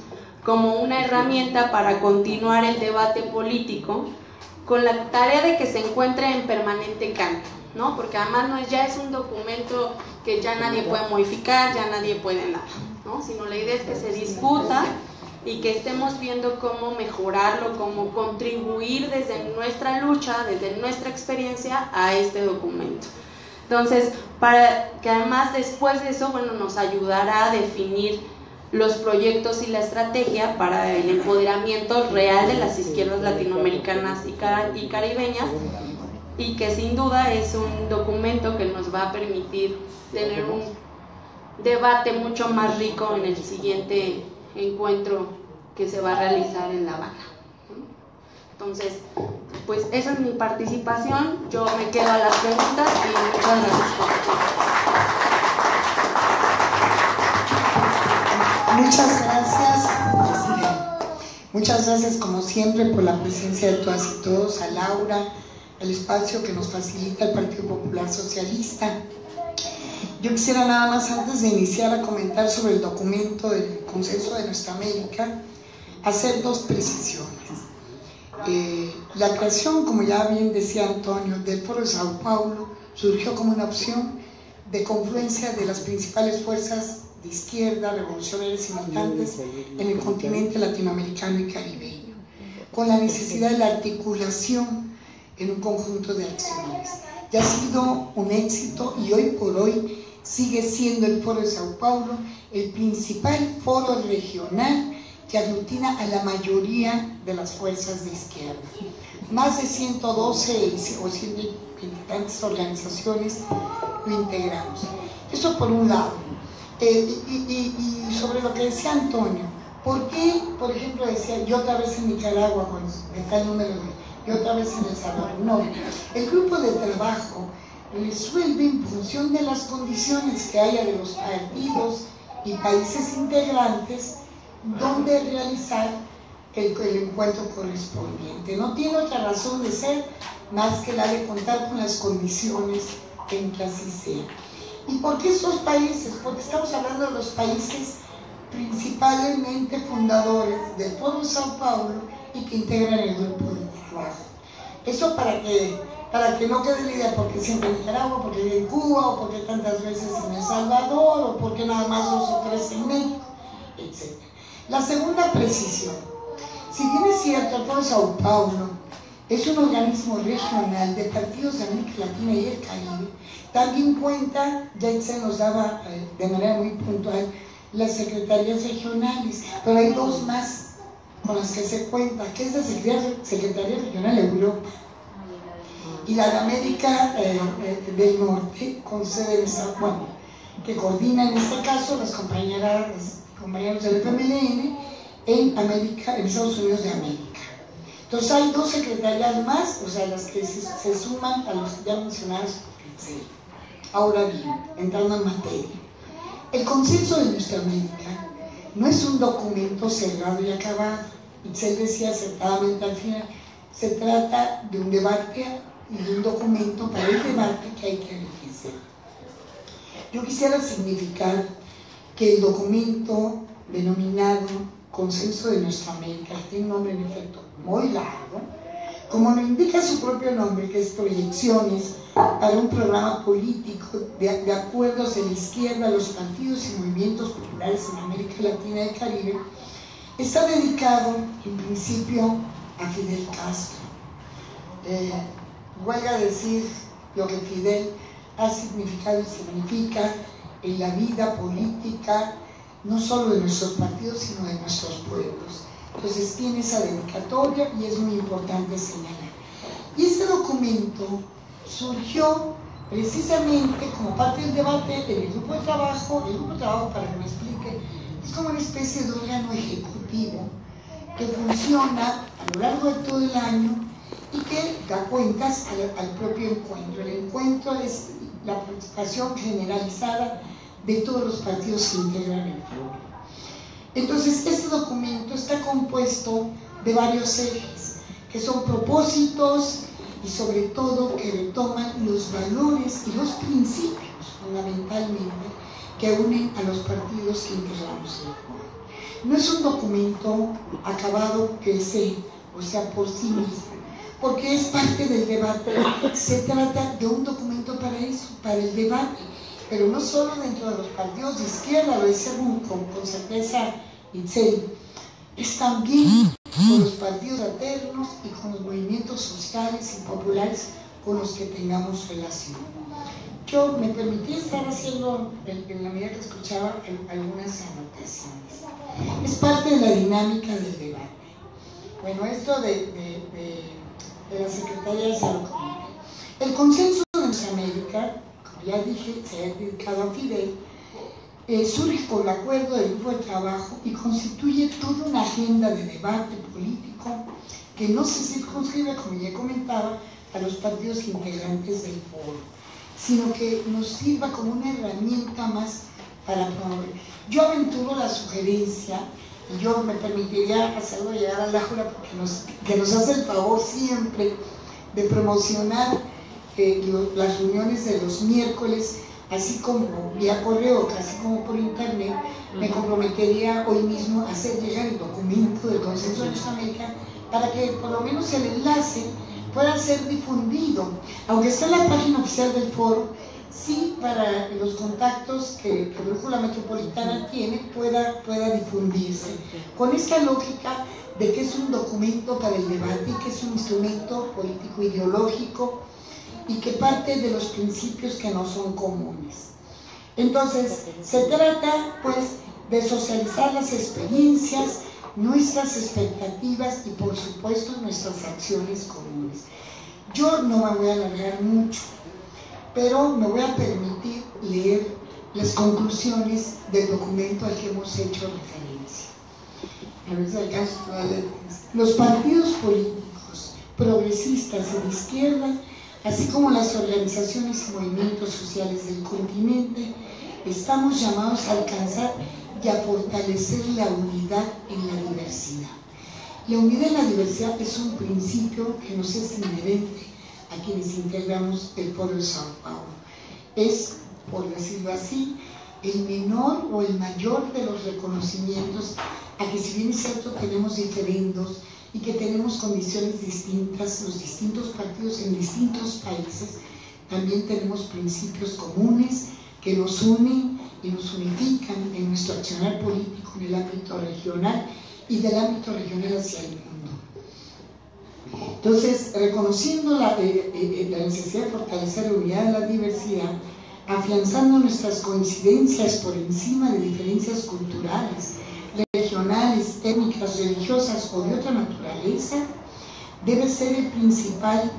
como una herramienta para continuar el debate político con la tarea de que se encuentre en permanente cambio, ¿no? Porque además ya es un documento que ya nadie puede modificar, ya nadie puede nada, ¿no? Sino la idea es que se discuta y que estemos viendo cómo mejorarlo, cómo contribuir desde nuestra lucha, desde nuestra experiencia a este documento. Entonces, para que además después de eso, bueno, nos ayudará a definir los proyectos y la estrategia para el empoderamiento real de las izquierdas latinoamericanas y caribeñas, y que sin duda es un documento que nos va a permitir tener un debate mucho más rico en el siguiente encuentro que se va a realizar en La Habana. Entonces, pues esa es mi participación. Yo me quedo a las preguntas y muchas gracias por Muchas gracias como siempre por la presencia de todas y todos, a Laura, el espacio que nos facilita el Partido Popular Socialista. Yo quisiera nada más, antes de iniciar a comentar sobre el documento del Consenso de Nuestra América, hacer dos precisiones. La creación, como ya bien decía Antonio, del Foro de Sao Paulo surgió como una opción de confluencia de las principales fuerzas de izquierda, revolucionarias y militantes en el continente latinoamericano y caribeño, con la necesidad de la articulación en un conjunto de acciones. Ya ha sido un éxito y hoy por hoy sigue siendo el Foro de Sao Paulo el principal foro regional que aglutina a la mayoría de las fuerzas de izquierda. Más de 112 o 120 organizaciones lo integramos. Eso por un lado. Y sobre lo que decía Antonio, ¿por qué, por ejemplo, decía yo otra vez en Nicaragua, cuando está el número de, y otra vez en El Salvador? No, el grupo de trabajo resuelve en función de las condiciones que haya de los partidos y países integrantes donde realizar el encuentro correspondiente. No tiene otra razón de ser más que la de contar con las condiciones en que así sea. ¿Y por qué estos países? Porque estamos hablando de los países principalmente fundadores del Foro de Sao Paulo y que integran el grupo de trabajo. Eso para que no quede la idea, porque siempre en Nicaragua, porque en Cuba, o porque tantas veces en El Salvador, o porque nada más 2 o 3 en México, etc. La segunda precisión: si bien es cierto, el Foro de Sao Paulo es un organismo regional de partidos de América Latina y el Caribe, también cuenta, ya se nos daba de manera muy puntual, las secretarías regionales, pero hay 2 más con las que se cuenta, que es la Secretaría Regional Europa y la de América del Norte, con sede en Sao Paulo, que coordina en este caso los compañeros del FMLN en Estados Unidos de América. Entonces hay 2 secretarías más, o sea, las que se suman a los ya mencionados por Itzel. Ahora bien, entrando en materia, el consenso de nuestra América no es un documento cerrado y acabado. Itzel decía acertadamente al final, se trata de un debate y de un documento para el debate que hay que enriquecer. Yo quisiera significar que el documento denominado Consenso de Nuestra América, que tiene un nombre en efecto muy largo, como lo indica su propio nombre, que es Proyecciones para un programa político de acuerdos de la izquierda a los partidos y movimientos populares en América Latina y el Caribe, está dedicado en principio a Fidel Castro. Huelga decir lo que Fidel ha significado y significa en la vida política, no solo de nuestros partidos, sino de nuestros pueblos. Entonces tiene esa dedicatoria y es muy importante señalar. Y este documento surgió precisamente como parte del debate del grupo de trabajo. El grupo de trabajo, para que me explique, es como una especie de órgano ejecutivo que funciona a lo largo de todo el año y que da cuentas al propio encuentro. El encuentro es la participación generalizada de todos los partidos que integran el foro. Entonces, este documento está compuesto de varios ejes, que son propósitos y sobre todo que retoman los valores y los principios fundamentalmente que unen a los partidos que integramos el foro. No es un documento acabado per se, o sea, por sí mismo, porque es parte del debate. Se trata de un documento para eso, para el debate, pero no solo dentro de los partidos de izquierda, lo dice con certeza Itzel, es también con los partidos alternos y con los movimientos sociales y populares con los que tengamos relación. Yo me permití estar haciendo, en la medida que escuchaba, algunas anotaciones. Es parte de la dinámica del debate. Bueno, esto de la Secretaría de Salud. El consenso de nuestra América, ya dije, se ha dedicado a Fidel, surge por el acuerdo del grupo de trabajo y constituye toda una agenda de debate político que no se circunscribe, como ya comentaba, a los partidos integrantes del foro, sino que nos sirva como una herramienta más para promover. Yo aventuro la sugerencia, y yo me permitiría hacerlo llegar a Laura, porque que nos hace el favor siempre de promocionar las reuniones de los miércoles, así como vía correo, así como por internet. Me comprometería hoy mismo a hacer llegar el documento del Consenso de Nuestra América para que por lo menos el enlace pueda ser difundido, aunque está en la página oficial del foro, sí, para los contactos que Brújula Metropolitana tiene pueda difundirse, con esta lógica de que es un documento para el debate, que es un instrumento político ideológico y que parte de los principios que no son comunes. Entonces, se trata pues de socializar las experiencias, nuestras expectativas y por supuesto nuestras acciones comunes. Yo no me voy a alargar mucho, pero me voy a permitir leer las conclusiones del documento al que hemos hecho referencia. A ver si alcanzo a leer. Los partidos políticos progresistas y de izquierda, así como las organizaciones y movimientos sociales del continente, estamos llamados a alcanzar y a fortalecer la unidad en la diversidad. La unidad en la diversidad es un principio que nos es inherente a quienes integramos el Foro de Sao Paulo. Es, por decirlo así, el menor o el mayor de los reconocimientos a que, si bien es cierto, tenemos diferendos y que tenemos condiciones distintas, los distintos partidos en distintos países, también tenemos principios comunes que nos unen y nos unifican en nuestro accionar político en el ámbito regional y del ámbito regional hacia el mundo. Entonces, reconociendo la necesidad de fortalecer la unidad de la diversidad, afianzando nuestras coincidencias por encima de diferencias culturales, regionales, étnicas, religiosas o de otra naturaleza, debe ser el principal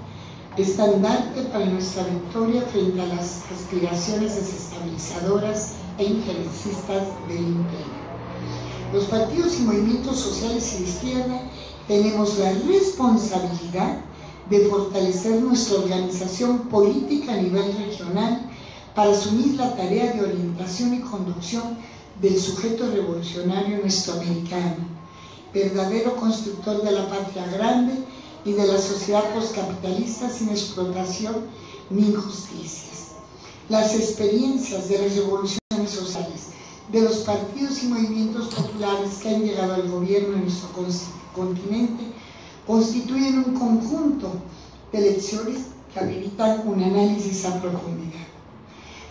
estandarte para nuestra victoria frente a las aspiraciones desestabilizadoras e interesistas del imperio. Los partidos y movimientos sociales y de izquierda tenemos la responsabilidad de fortalecer nuestra organización política a nivel regional para asumir la tarea de orientación y conducción del sujeto revolucionario nuestroamericano, verdadero constructor de la patria grande y de la sociedad postcapitalista sin explotación ni injusticias. Las experiencias de las revoluciones sociales, de los partidos y movimientos populares que han llegado al gobierno en nuestro continente, constituyen un conjunto de lecciones que habilitan un análisis a profundidad.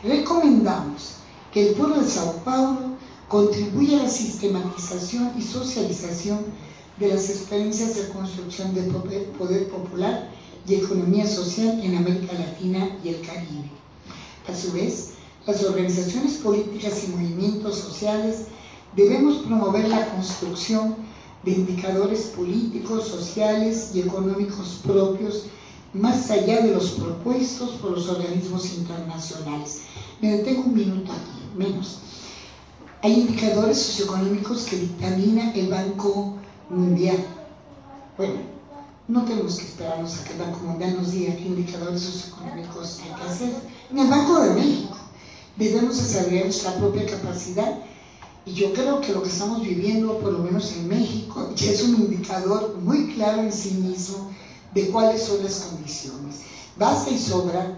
Recomendamos que el Foro de Sao Paulo contribuya a la sistematización y socialización de las experiencias de construcción de poder popular y economía social en América Latina y el Caribe. A su vez, las organizaciones políticas y movimientos sociales debemos promover la construcción de indicadores políticos, sociales y económicos propios más allá de los propuestos por los organismos internacionales. Me detengo un minuto aquí, menos. Hay indicadores socioeconómicos que dictamina el Banco Mundial. Bueno, no tenemos que esperarnos a que el Banco Mundial nos diga qué indicadores socioeconómicos hay que hacer. En el Banco de México debemos desarrollar nuestra propia capacidad, y yo creo que lo que estamos viviendo, por lo menos en México, ya es un indicador muy claro en sí mismo de cuáles son las condiciones. Basta y sobra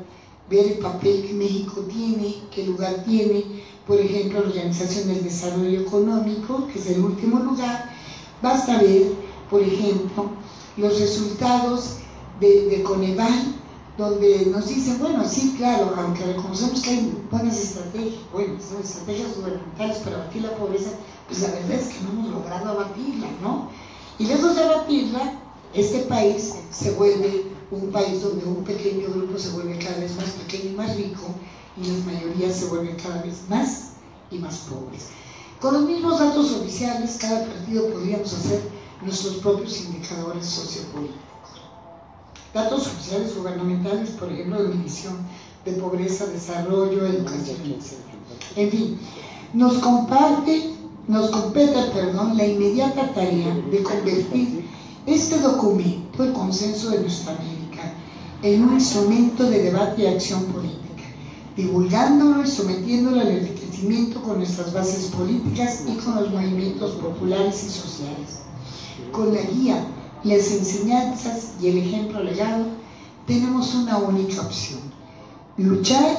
ver el papel que México tiene, qué lugar tiene, por ejemplo, la Organización del Desarrollo Económico, que es el último lugar. Basta ver, por ejemplo, los resultados de Coneval, donde nos dicen, bueno, sí, claro, aunque reconocemos que hay buenas estrategias gubernamentales para abatir la pobreza, pues la verdad es que no hemos logrado abatirla, ¿no? Y lejos de abatirla, este país se vuelve un país donde un pequeño grupo se vuelve cada vez más pequeño y más rico, y las mayorías se vuelven cada vez más y más pobres. Con los mismos datos oficiales, cada partido podríamos hacer nuestros propios indicadores sociopolíticos. Datos oficiales gubernamentales, por ejemplo, de medición de pobreza, desarrollo, educación, etc. En fin, nos compete la inmediata tarea de convertir este documento, el Consenso de Nuestra América, en un instrumento de debate y acción política, divulgándolo y sometiéndolo al enriquecimiento con nuestras bases políticas y con los movimientos populares y sociales. Con la guía, las enseñanzas y el ejemplo legado, tenemos una única opción: luchar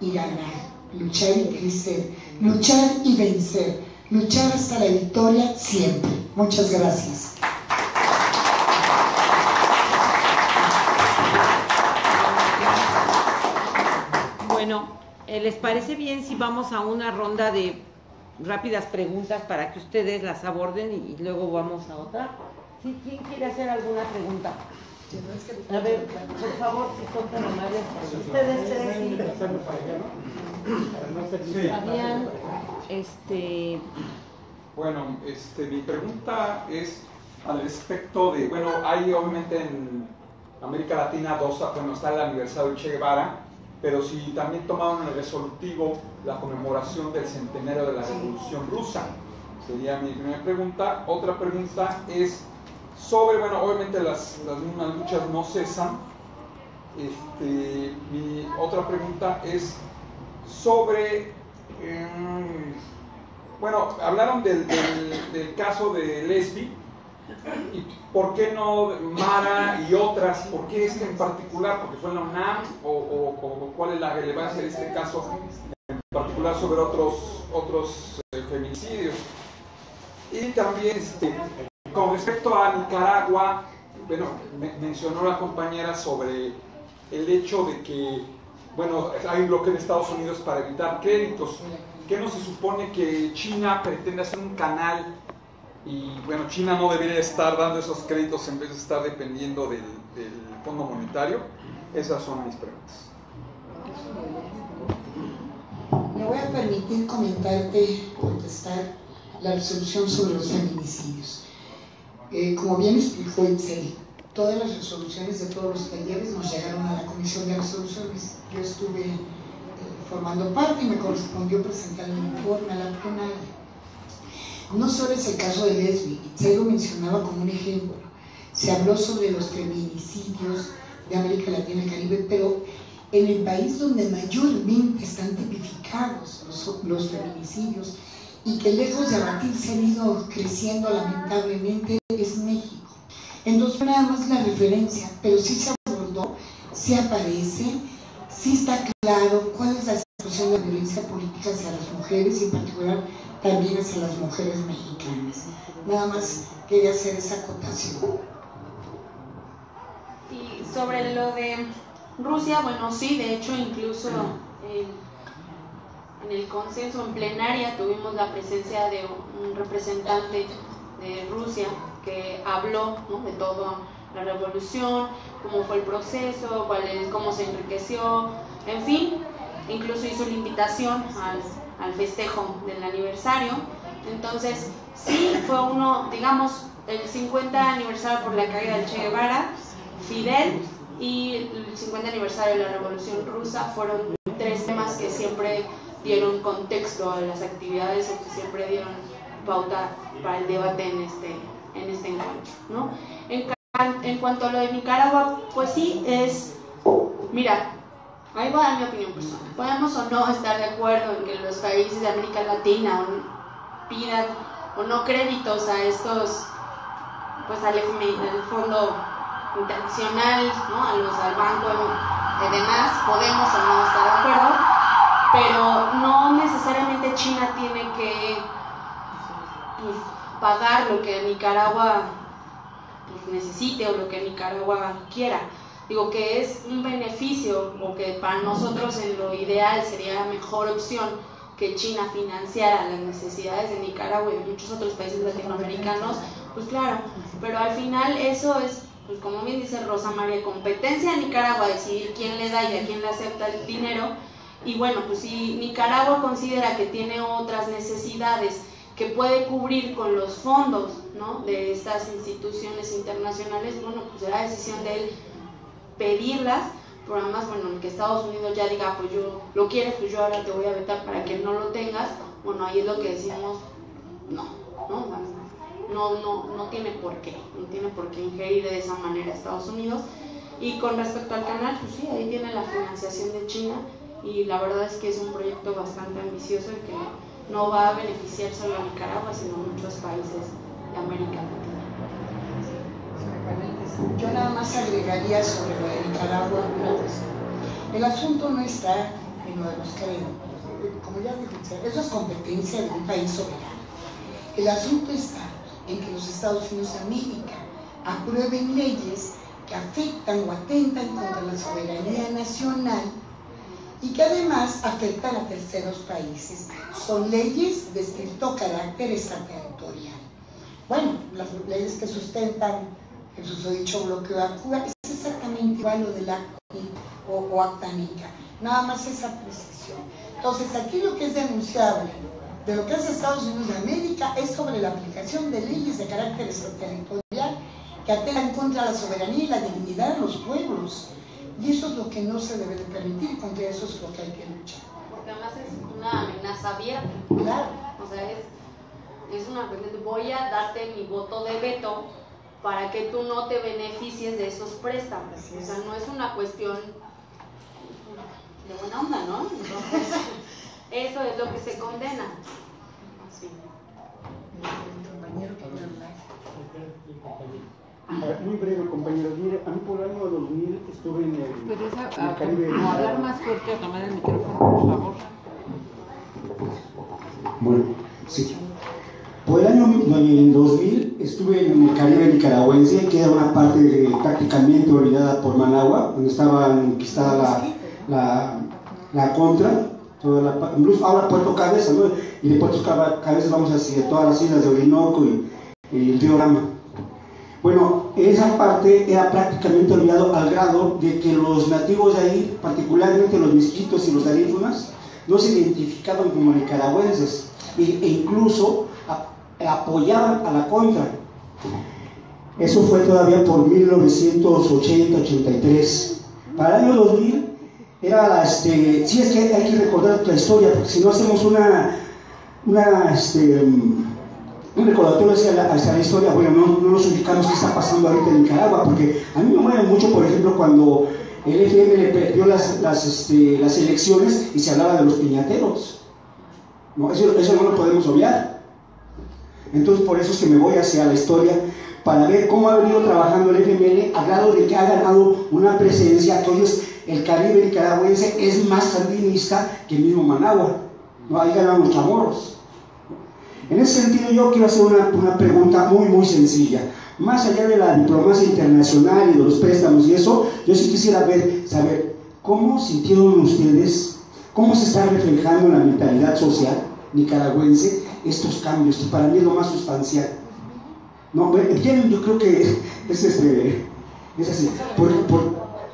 y ganar, luchar y crecer, luchar y vencer, luchar hasta la victoria siempre. Muchas gracias. ¿Les parece bien si vamos a una ronda de rápidas preguntas para que ustedes las aborden y luego vamos a otra? ¿Sí? ¿Quién quiere hacer alguna pregunta? A ver, por favor, si son tan amables. Ustedes tres, sí. Habían, Bueno, mi pregunta es al respecto de, bueno, hay obviamente en América Latina está el aniversario de Che Guevara, pero si también tomaron en el resolutivo la conmemoración del centenario de la Revolución Rusa, sería mi primera pregunta. Otra pregunta es sobre, bueno, obviamente las mismas luchas no cesan. Mi otra pregunta es sobre, bueno, hablaron del caso de Lesbi, y por qué no Mara y otras, por qué este en particular, porque fue en la UNAM, o cuál es la relevancia de este caso en particular sobre otros feminicidios. Y también con respecto a Nicaragua, bueno, mencionó la compañera sobre el hecho de que, bueno, hay un bloqueo en Estados Unidos para evitar créditos. ¿Qué no se supone que China pretende hacer un canal? Y bueno, China no debería estar dando esos créditos en vez de estar dependiendo del Fondo Monetario. Esas son mis preguntas. Me voy a permitir contestar la resolución sobre los feminicidios. Como bien explicó Itzel, todas las resoluciones de todos los talleres nos llegaron a la Comisión de Resoluciones. Yo estuve formando parte y me correspondió presentar el informe a la plenaria. No solo es el caso de Lesbi, Itzel lo mencionaba como un ejemplo. Se habló sobre los feminicidios de América Latina y Caribe, pero en el país donde mayormente están tipificados los feminicidios y que lejos de abatirse han ido creciendo lamentablemente es México. Entonces nada más la referencia, pero sí se abordó, sí aparece, sí está claro cuál es la situación de la violencia política hacia las mujeres y en particular también hacia las mujeres mexicanas. Nada más quería hacer esa acotación. Y sobre lo de Rusia, bueno, sí, de hecho incluso en el consenso en plenaria tuvimos la presencia de un representante de Rusia que habló, ¿no?, de toda la revolución, cómo fue el proceso, cómo se enriqueció, en fin, incluso hizo la invitación al festejo del aniversario. Entonces sí, fue digamos, el 50 aniversario por la caída de Che Guevara, Fidel y el 50 aniversario de la Revolución Rusa fueron tres temas que siempre dieron contexto a las actividades o que siempre dieron pauta para el debate en este encuentro, ¿no? En cuanto a lo de Nicaragua, pues sí, mira, ahí va a dar mi opinión personal. Podemos o no estar de acuerdo en que los países de América Latina pidan o no créditos a estos, pues al FMI, al Fondo Internacional, ¿no?, al banco y demás, podemos o no estar de acuerdo, pero no necesariamente China tiene que pagar lo que Nicaragua necesite o lo que Nicaragua quiera. Digo que es un beneficio, o que para nosotros en lo ideal sería la mejor opción que China financiara las necesidades de Nicaragua y de muchos otros países latinoamericanos, pues claro, pero al final eso es, pues como bien dice Rosa María, competencia de Nicaragua, decidir quién le da y a quién le acepta el dinero. Y bueno, pues si Nicaragua considera que tiene otras necesidades que puede cubrir con los fondos, ¿no?, de estas instituciones internacionales, bueno, pues será decisión de él pedirlas, pero además, bueno, que Estados Unidos ya diga, pues yo lo quieres, pues yo ahora te voy a vetar para que no lo tengas. Bueno, ahí es lo que decimos, no tiene por qué, ingerir de esa manera a Estados Unidos. Y con respecto al canal, pues sí, ahí tiene la financiación de China, y la verdad es que es un proyecto bastante ambicioso y que no va a beneficiar solo a Nicaragua, sino a muchos países de América Latina. Yo nada más agregaría sobre lo de Nicaragua una cuestión. El asunto no está en lo de los créditos, como ya dije, eso es competencia de un país soberano. El asunto está en que los Estados Unidos de América aprueben leyes que afectan o atentan contra la soberanía nacional y que además afectan a terceros países. Son leyes de estricto carácter extraterritorial. Bueno, las leyes que sustentan el susodicho bloqueo de Cuba es exactamente igual lo del ACNIC o ACTA-NICA, nada más esa precisión. Entonces, aquí lo que es denunciable de lo que hace Estados Unidos de América es sobre la aplicación de leyes de carácter extraterritorial que atentan contra la soberanía y la dignidad de los pueblos. Y eso es lo que no se debe de permitir, y contra eso es lo que hay que luchar. Porque además es una amenaza abierta. Claro. O sea, es una cuestión de voy a darte mi voto de veto para que tú no te beneficies de esos préstamos. O sea, no es una cuestión de buena onda, ¿no? Entonces, eso es lo que se condena. Sí. Muy breve, compañeros. Mire, a mí por el año 2000 estuve en el Caribe. No, hablar más fuerte o tomar el micrófono, por favor. Bueno, sí. Por el año 2000 estuve en el Caribe nicaragüense, que era una parte prácticamente olvidada por Managua, donde estaba enquistada la contra. Incluso ahora Puerto Cabeza, ¿no? Y de Puerto Cabeza vamos hacia todas las islas de Orinoco y el río Rama. Bueno, esa parte era prácticamente olvidado al grado de que los nativos de ahí, particularmente los misquitos y los garífunas, no se identificaban como nicaragüenses e incluso apoyaban a la contra. Eso fue todavía por 1980-83. Para el año 2000 era sí, es que hay que recordar la historia, porque si no hacemos un recordatorio hacia la historia, bueno, no nos ubicamos qué está pasando ahorita en Nicaragua, porque a mí me mueve mucho, por ejemplo, cuando el FM le perdió las elecciones y se hablaba de los piñateros, ¿no? Eso no lo podemos obviar. Entonces, por eso es que me voy hacia la historia, para ver cómo ha venido trabajando el FML, a grado de que ha ganado una presencia, que hoy el Caribe nicaragüense es más sandinista que el mismo Managua, ¿no? Ahí ganan los chamorros. En ese sentido, yo quiero hacer una pregunta muy sencilla. Más allá de la diplomacia internacional y de los préstamos y eso, yo sí quisiera saber cómo sintieron ustedes, cómo se está reflejando en la mentalidad social nicaragüense estos cambios, que para mí es lo más sustancial. No, yo creo que es así,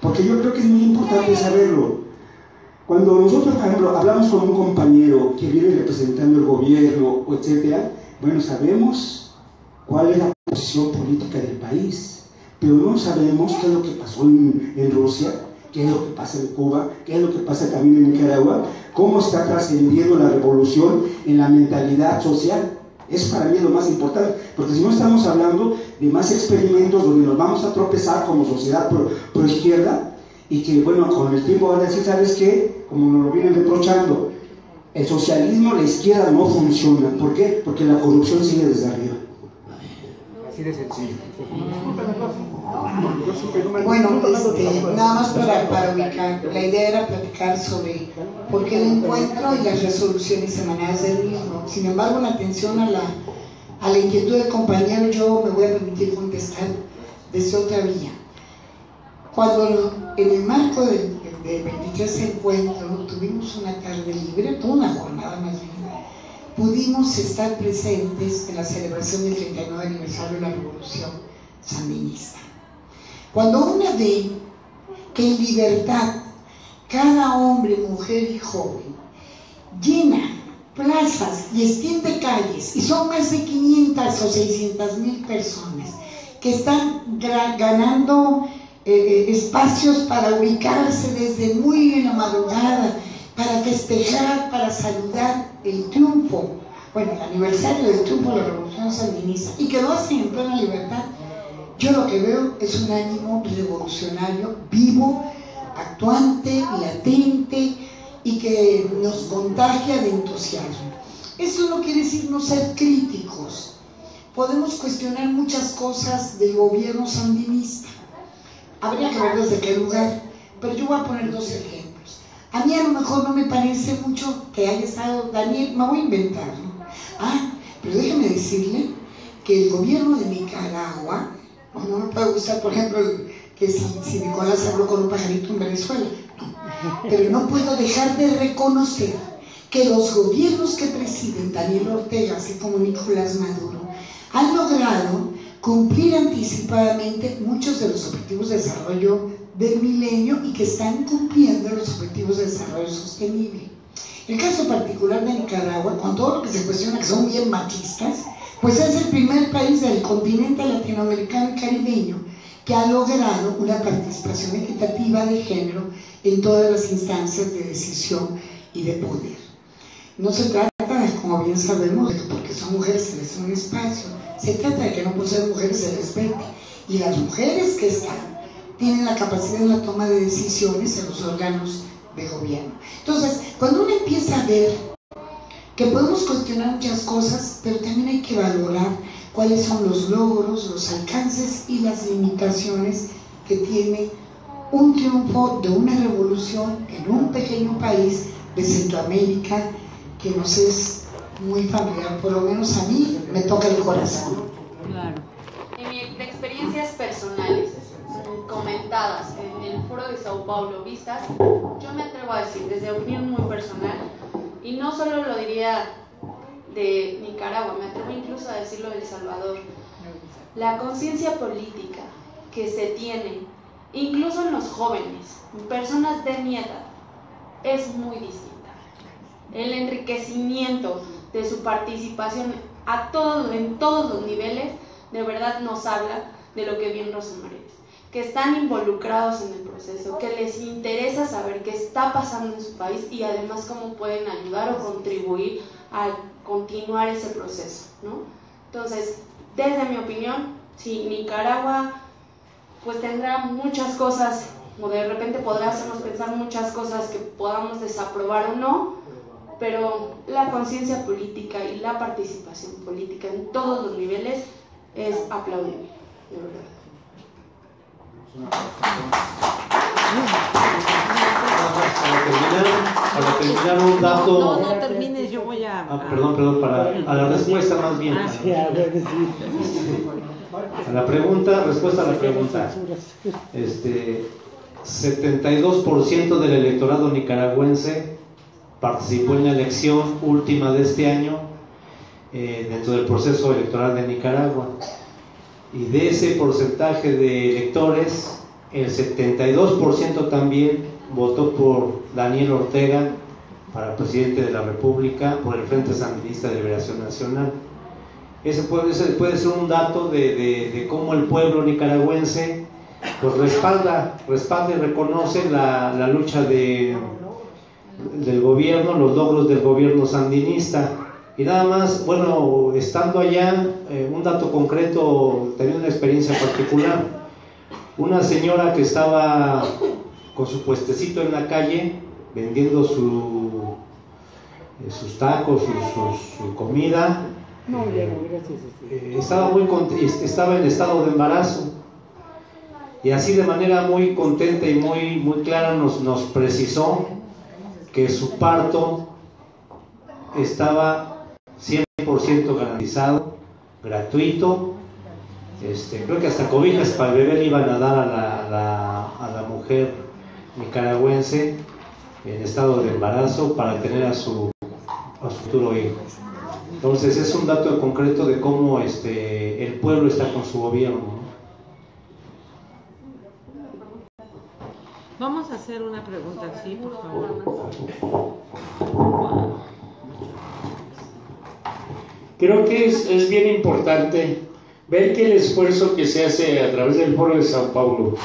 porque yo creo que es muy importante saberlo. Cuando nosotros, por ejemplo, hablamos con un compañero que viene representando el gobierno, etcétera, bueno, sabemos cuál es la posición política del país, pero no sabemos qué es lo que pasó en Rusia, qué es lo que pasa en Cuba, qué es lo que pasa también en Nicaragua, cómo está trascendiendo la revolución en la mentalidad social. Eso para mí es lo más importante, porque si no estamos hablando de más experimentos donde nos vamos a tropezar como sociedad pro izquierda, y que bueno, con el tiempo van a decir, ¿sabes qué? Como nos lo vienen reprochando, el socialismo, la izquierda no funciona. ¿Por qué? Porque la corrupción sigue desde arriba. Así de sencillo. Bueno, nada más para ubicar, la idea era platicar sobre por qué el encuentro y las resoluciones semanales del mismo. Sin embargo, en atención a la inquietud del compañero, yo me voy a permitir contestar desde otra vía. Cuando en el marco del 23 encuentro tuvimos una tarde libre, toda una jornada más bien, pudimos estar presentes en la celebración del 39 aniversario de la Revolución Sandinista. Cuando uno ve que en libertad cada hombre, mujer y joven llena plazas y extiende calles, y son más de 500 o 600,000 personas que están ganando espacios para ubicarse desde muy en la madrugada, para festejar, para saludar el triunfo, bueno, el aniversario del triunfo de la Revolución Sandinista, y que lo hacen en plena libertad. Yo lo que veo es un ánimo revolucionario vivo, actuante, latente, y que nos contagia de entusiasmo. Eso no quiere decir no ser críticos. Podemos cuestionar muchas cosas del gobierno sandinista. Habría que ver desde qué lugar, pero yo voy a poner dos ejemplos. A mí a lo mejor no me parece mucho que haya estado Daniel, me voy a inventar, ¿no? Pero déjeme decirle que el gobierno de Nicaragua, no me puede gustar, por ejemplo, que si Nicolás habló con un pajarito en Venezuela, no. pero no puedo dejar de reconocer que los gobiernos que presiden Daniel Ortega, así como Nicolás Maduro, han logrado cumplir anticipadamente muchos de los objetivos de desarrollo del milenio y que están cumpliendo los objetivos de desarrollo sostenible. El caso particular de Nicaragua, con todo lo que se cuestiona que son bien machistas, pues es el primer país del continente latinoamericano y caribeño que ha logrado una participación equitativa de género en todas las instancias de decisión y de poder. No se trata, como bien sabemos, de que porque son mujeres se les dé un espacio, se trata de que no por ser mujeres se respete, y las mujeres que están tienen la capacidad en la toma de decisiones en los órganos de gobierno. Entonces, cuando uno empieza a ver que podemos cuestionar muchas cosas, pero también hay que valorar cuáles son los logros, los alcances y las limitaciones que tiene un triunfo de una revolución en un pequeño país de Centroamérica que nos es muy familiar, por lo menos a mí me toca el corazón. Claro. De experiencias personales comentadas en el foro de Sao Paulo vistas, yo me atrevo a decir desde opinión muy personal, y no solo lo diría de Nicaragua, me atrevo incluso a decirlo de El Salvador, la conciencia política que se tiene, incluso en los jóvenes, personas de mi edad, es muy distinta. El enriquecimiento de su participación en todos los niveles, de verdad nos habla de lo que bien Rosa María, que están involucrados en el proceso, que les interesa saber qué está pasando en su país y además cómo pueden ayudar o contribuir a continuar ese proceso, ¿no? Entonces, desde mi opinión, sí, Nicaragua pues tendrá muchas cosas, o de repente podrá hacernos pensar muchas cosas que podamos desaprobar o no, pero la conciencia política y la participación política en todos los niveles es aplaudible, de verdad. Para terminar un dato. No termines, yo voy a. Perdón, a la respuesta más bien. A la pregunta, respuesta a la pregunta. 72% del electorado nicaragüense participó en la elección última de este año dentro del proceso electoral de Nicaragua. Y de ese porcentaje de electores, el 72% también votó por Daniel Ortega para presidente de la República por el Frente Sandinista de Liberación Nacional. Ese puede ser un dato de cómo el pueblo nicaragüense pues respalda y reconoce la lucha del gobierno, los logros del gobierno sandinista. Y nada más, bueno, estando allá, un dato concreto, teniendo una experiencia particular, una señora que estaba con su puestecito en la calle vendiendo sus tacos, su comida, estaba en estado de embarazo, y así de manera muy contenta y muy clara nos precisó que su parto estaba 100% garantizado, gratuito. Creo que hasta cobijas para el bebé le iban a dar a la mujer nicaragüense en estado de embarazo para tener a su futuro hijo. Entonces es un dato concreto de cómo el pueblo está con su gobierno, ¿no? Vamos a hacer una pregunta, sí, por favor. Creo que es bien importante ver que el esfuerzo que se hace a través del Foro de Sao Paulo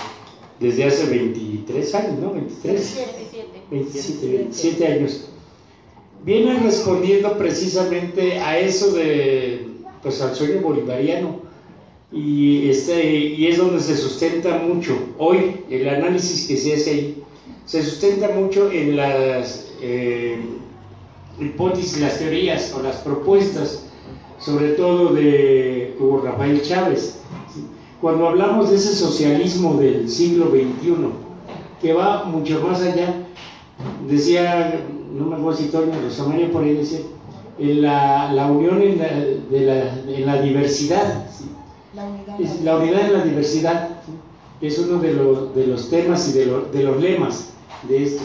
desde hace 23 años, ¿no? 27 años, viene respondiendo precisamente a eso pues al sueño bolivariano, y es donde se sustenta mucho. Hoy el análisis que se hace ahí se sustenta mucho en las hipótesis, las teorías o las propuestas, sobre todo de Hugo Rafael Chávez. Cuando hablamos de ese socialismo del siglo XXI, que va mucho más allá, decía, no me acuerdo si Toño Rosa María por ahí decía, en la unión en la diversidad, ¿sí? La unidad en la diversidad, ¿sí? Es uno de los temas y de los lemas de esto.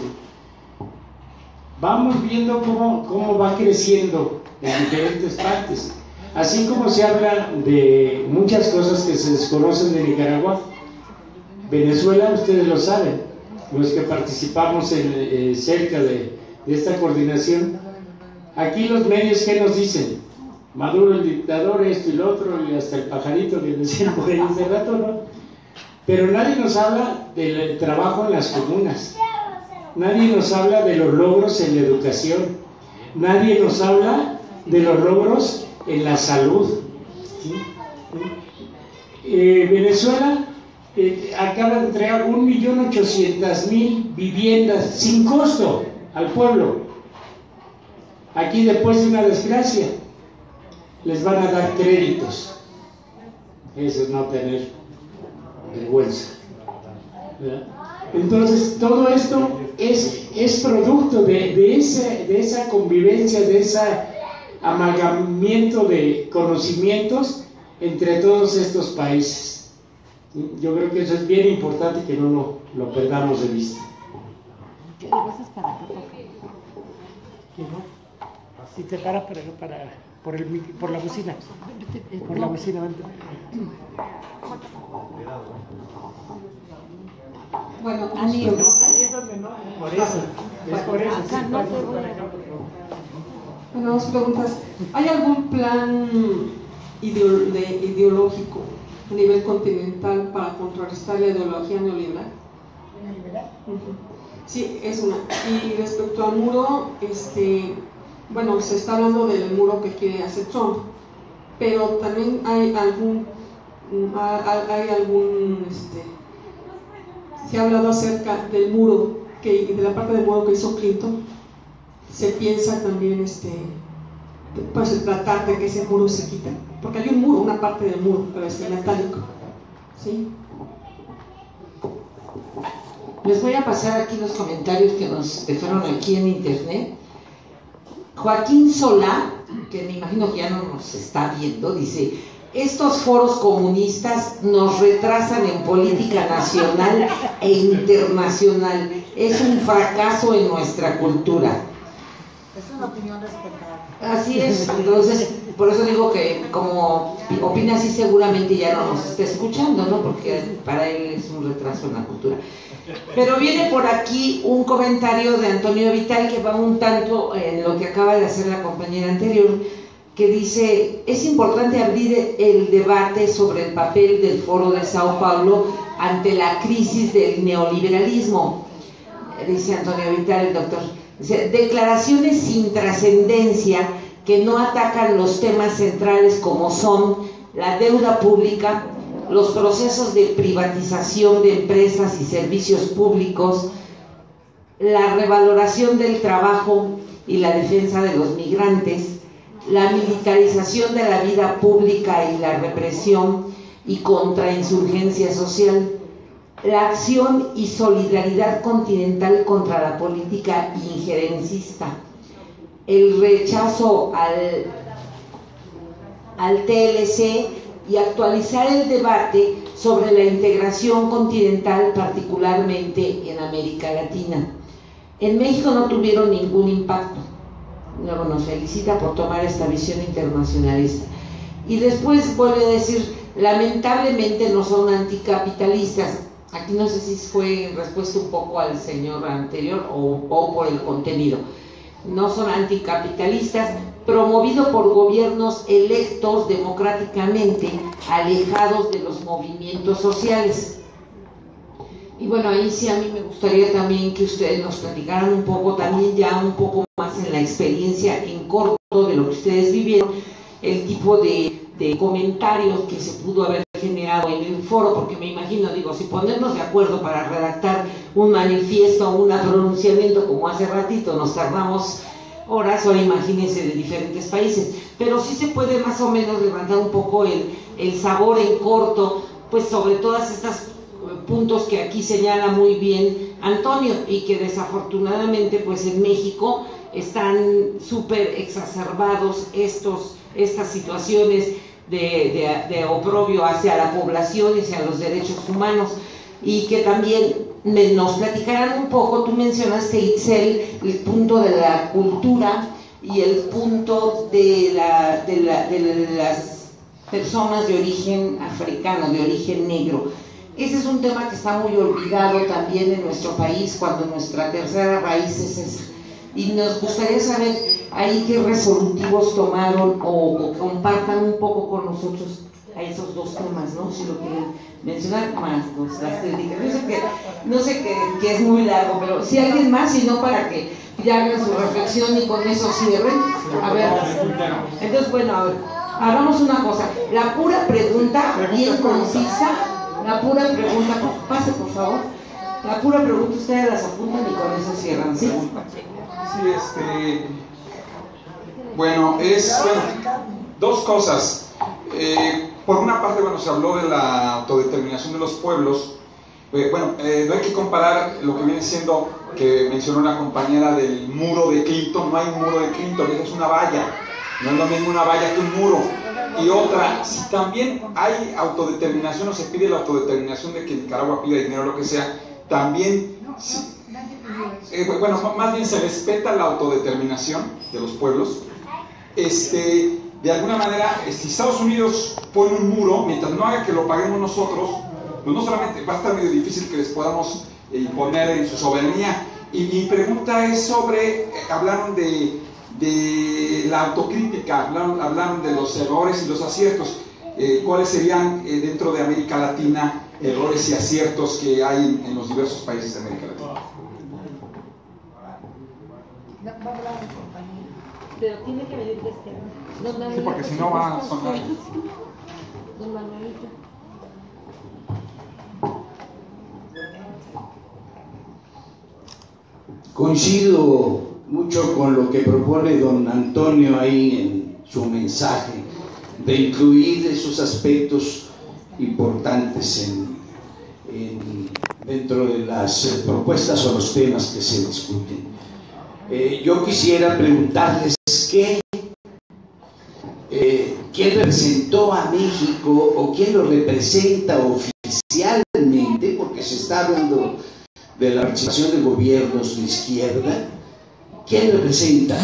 Vamos viendo cómo va creciendo en diferentes partes. Así como se habla de muchas cosas que se desconocen de Nicaragua, Venezuela, ustedes lo saben, los que participamos cerca de esta coordinación. Aquí los medios, ¿qué nos dicen? Maduro el dictador, esto y lo otro, y hasta el pajarito que decían por ahí hace rato, ¿no? Pero nadie nos habla del trabajo en las comunas, nadie nos habla de los logros en la educación, nadie nos habla de los logros en la salud. Venezuela acaba de entregar 1.800.000 viviendas sin costo al pueblo. Aquí, después de una desgracia, les van a dar créditos. Eso es no tener vergüenza, ¿verdad? Entonces, todo esto es producto de esa convivencia, de ese amalgamiento de conocimientos entre todos estos países. Yo creo que eso es bien importante, que no lo perdamos de vista. Si te paras por la bocina. Por la bocina. Bueno, ahí es donde no. Por eso. Es por eso. Acá no te voy a... Bueno, dos preguntas. ¿Hay algún plan ideológico a nivel continental para contrarrestar la ideología neoliberal? ¿Neoliberal? Sí, es una. Y respecto al muro, bueno, se está hablando del muro que quiere hacer Trump, pero también hay algún se ha hablado acerca del muro, de la parte del muro que hizo Clinton. Se piensa también pues tratar de que ese muro se quita, porque hay un muro, una parte del muro, pero es metálico, ¿sí? Les voy a pasar aquí los comentarios que nos dejaron aquí en internet. Joaquín Solá, que me imagino que ya no nos está viendo, dice: estos foros comunistas nos retrasan en política nacional e internacional. Es un fracaso en nuestra cultura. Es una opinión respetable. Así es, entonces, por eso digo que como opina así, seguramente ya no nos está escuchando, ¿no? Porque para él es un retraso en la cultura. Pero viene por aquí un comentario de Antonio Vital que va un tanto en lo que acaba de hacer la compañera anterior, que dice: es importante abrir el debate sobre el papel del Foro de Sao Paulo ante la crisis del neoliberalismo. Dice Antonio Vital, el doctor, dice: declaraciones sin trascendencia que no atacan los temas centrales como son la deuda pública, los procesos de privatización de empresas y servicios públicos, la revaloración del trabajo y la defensa de los migrantes, la militarización de la vida pública y la represión y contrainsurgencia social, la acción y solidaridad continental contra la política injerencista, el rechazo al TLC y actualizar el debate sobre la integración continental, particularmente en América Latina. En México no tuvieron ningún impacto. Luego nos felicita por tomar esta visión internacionalista. Y después vuelve a decir: lamentablemente no son anticapitalistas. Aquí no sé si fue en respuesta un poco al señor anterior o por el contenido. No son anticapitalistas, promovido por gobiernos electos democráticamente, alejados de los movimientos sociales. Y bueno, ahí sí a mí me gustaría también que ustedes nos platicaran un poco, también ya un poco más en la experiencia en corto de lo que ustedes vivieron, el tipo de comentarios que se pudo haber generado en el foro, porque me imagino, digo, si ponernos de acuerdo para redactar un manifiesto o un pronunciamiento como hace ratito nos tardamos horas, ahora imagínense de diferentes países, pero sí se puede más o menos levantar un poco el sabor en corto, pues sobre todas estas puntos que aquí señala muy bien Antonio, y que desafortunadamente pues en México están súper exacerbados estas situaciones de oprobio hacia la población y hacia los derechos humanos. y que también nos platicaran un poco. Tú mencionaste, Itzel, el punto de la cultura y el punto de las personas de origen africano, de origen negro. Ese es un tema que está muy olvidado también en nuestro país, cuando nuestra tercera raíz es esa. Y nos gustaría saber ahí qué resolutivos tomaron o compartan un poco con nosotros a esos dos temas, ¿no? Si lo quieren mencionar, más las críticas. No sé que es muy largo, pero si alguien más, si no, para que ya hagan su reflexión y con eso cierren. A ver, entonces, bueno, a ver, hagamos una cosa. La pura pregunta, bien concisa, la pura pregunta, pase por favor. La pura pregunta, ustedes las apuntan y con eso cierran, ¿sí? Sí, bueno, dos cosas. Por una parte, bueno, se habló de la autodeterminación de los pueblos. No hay que comparar lo que viene siendo, que mencionó una compañera, del muro de Clinton. No hay un muro de Clinton, esa es una valla. No es lo mismo una valla que un muro. Y otra, si también hay autodeterminación o se pide la autodeterminación de que Nicaragua pida dinero o lo que sea, también, más bien se respeta la autodeterminación de los pueblos. De alguna manera, si Estados Unidos pone un muro, mientras no haga que lo paguemos nosotros, pues no solamente va a estar medio difícil que les podamos imponer en su soberanía. Y mi pregunta es sobre, hablaron de la autocrítica, hablaron de los errores y los aciertos. ¿Cuáles serían dentro de América Latina errores y aciertos que hay en los diversos países de América Latina? Pero tiene que venir de este. Sí, porque si no va a sonar. Don Manuelito. Coincido mucho con lo que propone don Antonio ahí en su mensaje, de incluir esos aspectos importantes dentro de las propuestas o los temas que se discuten. Yo quisiera preguntarles quién representó a México o quién lo representa oficialmente, porque se está hablando de la participación de gobiernos de izquierda. ¿Quién representa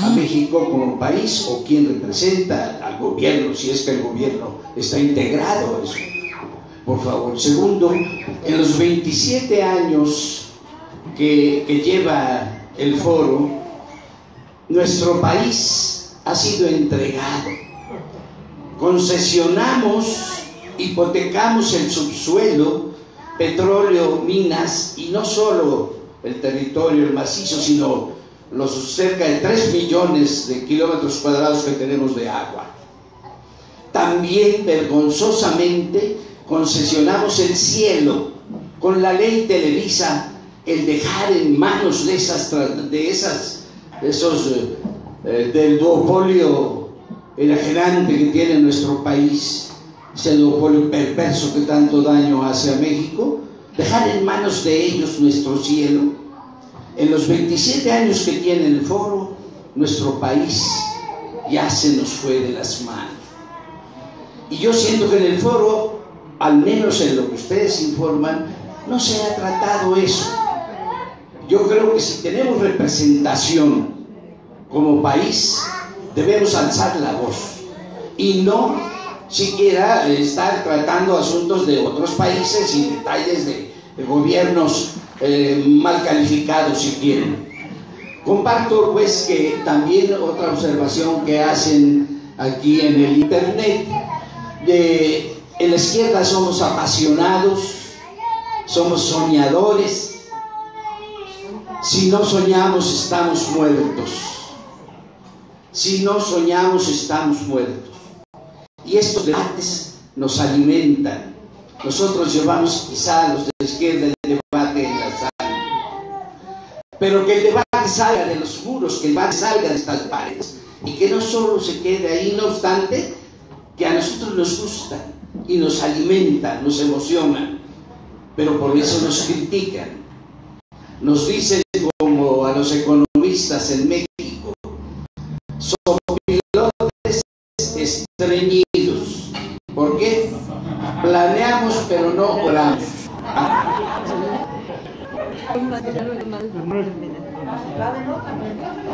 a México como país o quién representa al gobierno, si es que el gobierno está integrado a eso? Por favor. Segundo, en los 27 años que lleva el foro, nuestro país ha sido entregado. Concesionamos, hipotecamos el subsuelo, petróleo, minas, y no solo el territorio, el macizo, sino los cerca de 3 millones de kilómetros cuadrados que tenemos de agua. También, vergonzosamente, concesionamos el cielo con la ley Televisa, el dejar en manos del duopolio enajenante que tiene nuestro país, ese duopolio perverso que tanto daño hace a México, dejar en manos de ellos nuestro cielo. En los 27 años que tiene el foro, nuestro país ya se nos fue de las manos. Y yo siento que en el foro, al menos en lo que ustedes informan, no se ha tratado eso. Yo creo que si tenemos representación como país, debemos alzar la voz y no siquiera estar tratando asuntos de otros países y detalles de gobiernos mal calificados, si quieren. Comparto pues que también otra observación que hacen aquí en el internet, en la izquierda somos apasionados, somos soñadores. Si no soñamos, estamos muertos. Si no soñamos, estamos muertos. Y estos debates nos alimentan. Nosotros llevamos quizá a los de la izquierda el debate en la sangre. Pero que el debate salga de los muros, que el debate salga de estas paredes. Y que no solo se quede ahí, no obstante, que a nosotros nos gustan y nos alimentan, nos emocionan. Pero por eso nos critican. Nos dicen, como a los economistas en México, sopilotes estreñidos. ¿Por qué? Planeamos pero no oramos.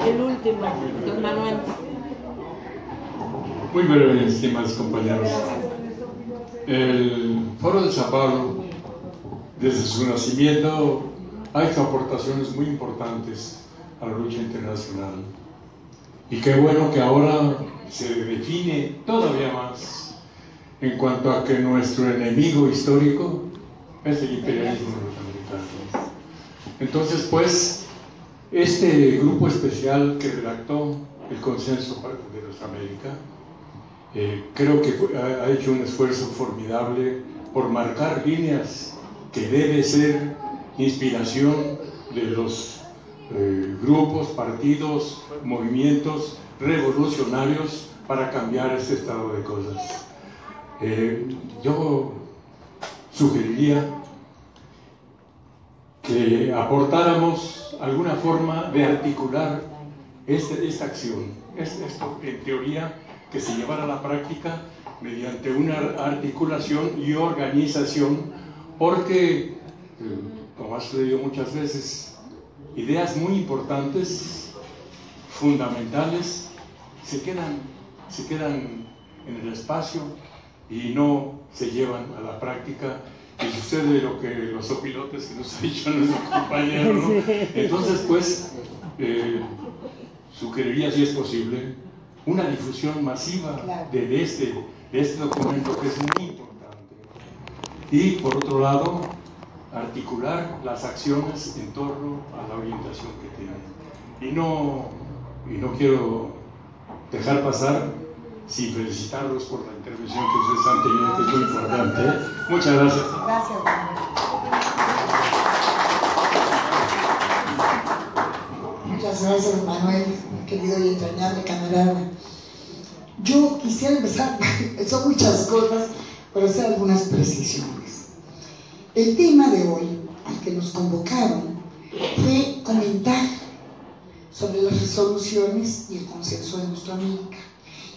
El último, don Manuel. Muy breve, estimados compañeros. El Foro de Sao Paulo, desde su nacimiento, ha hecho aportaciones muy importantes a la lucha internacional. Y qué bueno que ahora se define todavía más en cuanto a que nuestro enemigo histórico es el imperialismo norteamericano. Entonces, pues, este grupo especial que redactó el Consenso de nuestra América, creo que ha hecho un esfuerzo formidable por marcar líneas que debe ser inspiración de los grupos, partidos, movimientos revolucionarios para cambiar este estado de cosas. Yo sugeriría que aportáramos alguna forma de articular esta acción, esto en teoría, que se llevara a la práctica mediante una articulación y organización, porque, como has leído muchas veces, ideas muy importantes, fundamentales, se quedan en el espacio y no se llevan a la práctica, y sucede lo que los opilotes que nos ha dicho nuestro compañero, ¿no? Entonces, pues, sugeriría, si es posible, una difusión masiva de este documento, que es muy importante, y por otro lado articular las acciones en torno a la orientación que tienen. Y no quiero dejar pasar sin felicitarlos por la intervención que ustedes han tenido, que es muy importante. Muchas gracias. Gracias. Muchas gracias, Manuel, querido y entrañable camarada. Yo quisiera empezar, son muchas cosas, pero hacer algunas precisiones. El tema de hoy, al que nos convocaron, fue comentar sobre las resoluciones y el consenso de nuestra América.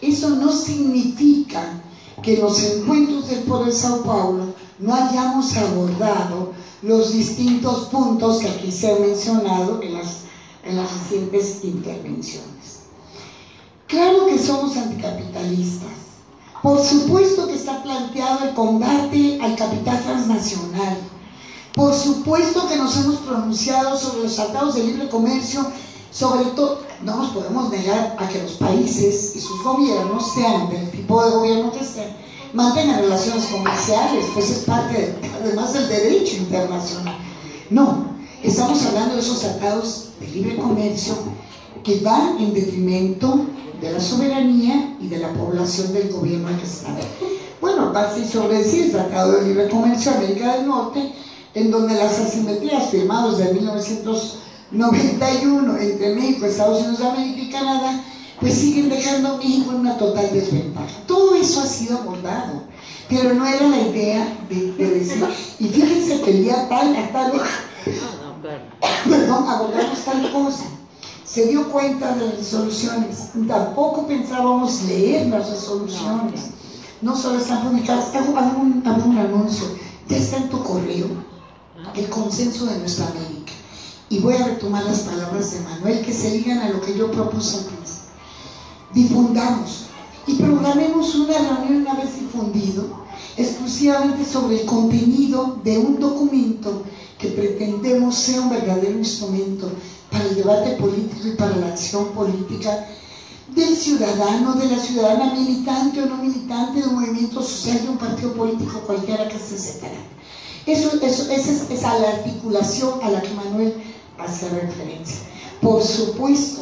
Eso no significa que en los encuentros del Foro de Sao Paulo no hayamos abordado los distintos puntos que aquí se han mencionado en las recientes intervenciones. Claro que somos anticapitalistas. Por supuesto que está planteado el combate al capital transnacional. Por supuesto que nos hemos pronunciado sobre los tratados de libre comercio. Sobre todo, no nos podemos negar a que los países y sus gobiernos, sean del tipo de gobierno que sean, mantengan relaciones comerciales, pues es parte, además del derecho internacional. No, estamos hablando de esos tratados de libre comercio que van en detrimento de la soberanía y de la población del gobierno al que está. Bueno, así sobre decir el Tratado de Libre Comercio de América del Norte, en donde las asimetrías firmadas de 1991 entre México, Estados Unidos de América y Canadá, pues siguen dejando a México en una total desventaja. Todo eso ha sido abordado, pero no era la idea de decir, y fíjense que el día tal, perdón, abordamos tal cosa. Se dio cuenta de las resoluciones, tampoco pensábamos leer las resoluciones, no solo están publicadas. Hago un anuncio, ya está en tu correo el consenso de nuestra América, y voy a retomar las palabras de Manuel que se ligan a lo que yo propuse al principio. Difundamos y programemos una reunión, una vez difundido, exclusivamente sobre el contenido de un documento que pretendemos sea un verdadero instrumento para el debate político y para la acción política del ciudadano, de la ciudadana, militante o no militante, de un movimiento social, de un partido político cualquiera que esté separado. Esa es a la articulación a la que Manuel hace referencia. Por supuesto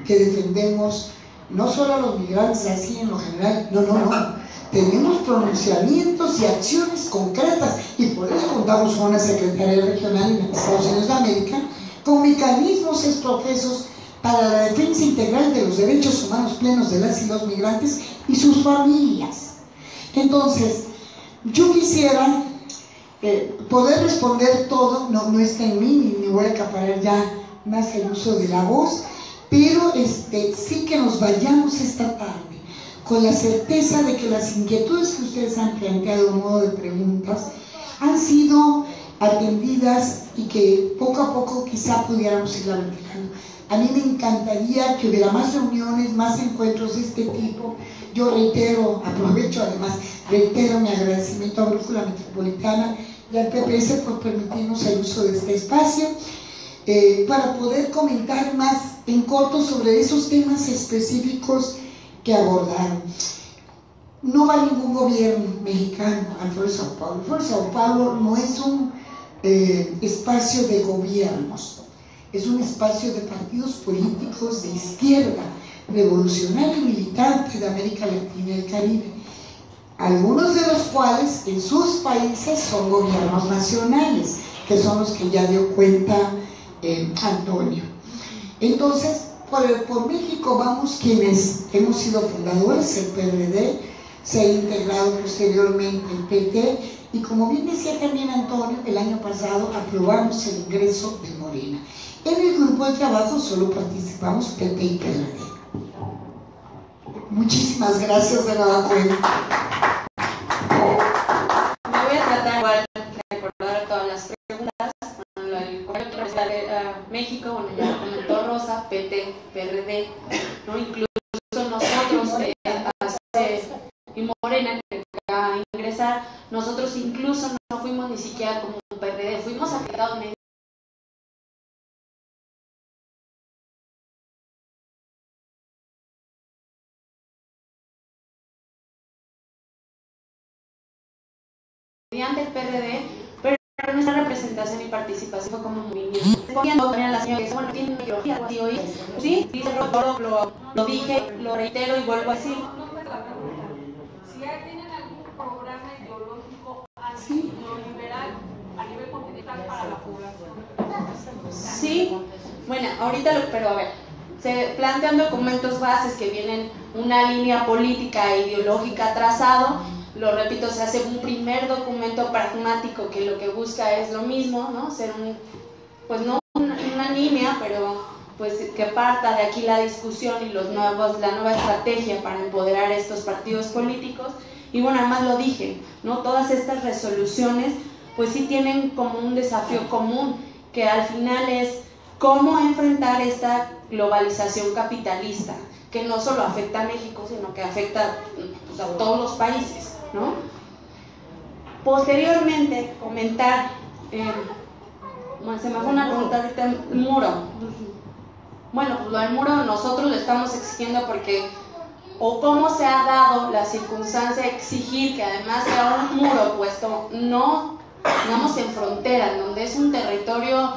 que defendemos no solo a los migrantes así en lo general, no. Tenemos pronunciamientos y acciones concretas, y por eso contamos con una Secretaría Regional en Estados Unidos de América, con mecanismos exprofesos para la defensa integral de los derechos humanos plenos de las y los migrantes y sus familias. Entonces, yo quisiera poder responder todo, no está en mí, ni voy a acaparar ya más el uso de la voz, pero sí que nos vayamos esta tarde con la certeza de que las inquietudes que ustedes han planteado en modo de preguntas han sido atendidas y que poco a poco quizá pudiéramos irla ventilando. A mí me encantaría que hubiera más reuniones, más encuentros de este tipo. Yo reitero, aprovecho además, reitero mi agradecimiento a Brújula Metropolitana y al PPS por permitirnos el uso de este espacio para poder comentar más en corto sobre esos temas específicos que abordaron. No va ningún gobierno mexicano al Foro de Sao Paulo. El Foro de Sao Paulo no es un espacio de gobiernos, es un espacio de partidos políticos de izquierda, revolucionario y militante de América Latina y el Caribe, algunos de los cuales en sus países son gobiernos nacionales, que son los que ya dio cuenta Antonio. Entonces, por México vamos quienes hemos sido fundadores, el PRD, se ha integrado posteriormente el PT, y como bien decía también Antonio, el año pasado aprobamos el ingreso de Morena. En el grupo de trabajo solo participamos PT y PRD. Muchísimas gracias de nuevo. Me voy a tratar igual de recordar todas las preguntas. Bueno, el compañero de México, bueno, ya lo comentó Rosa, PT, PRD, ¿no? Incluso nosotros y Morena, que va a ingresar, nosotros incluso no fuimos ni siquiera como un PRD, fuimos afectados mediante el PRD, pero nuestra representación y participación fue como movimiento. La señora que bueno, tiene una ideología, sí, dice lo dije, lo reitero y vuelvo a decir. Si ya tienen algún programa ideológico anti-neoliberal a nivel continental para la población. Sí, bueno, ahorita pero a ver, se plantean documentos bases que vienen una línea política e ideológica trazado. Lo repito, se hace un primer documento pragmático que lo que busca es lo mismo, ¿no? Ser pues no una línea, pero pues que parta de aquí la discusión y la nueva estrategia para empoderar estos partidos políticos. Y bueno, además lo dije, ¿no? Todas estas resoluciones pues sí tienen como un desafío común, que al final es cómo enfrentar esta globalización capitalista, que no solo afecta a México, sino que afecta pues, a todos los países, ¿no? Posteriormente, comentar, bueno, se me fue una pregunta ahorita, el muro. Bueno, pues lo del muro nosotros lo estamos exigiendo porque, o cómo se ha dado la circunstancia de exigir que además sea un muro puesto, no, digamos, en frontera, donde es un territorio,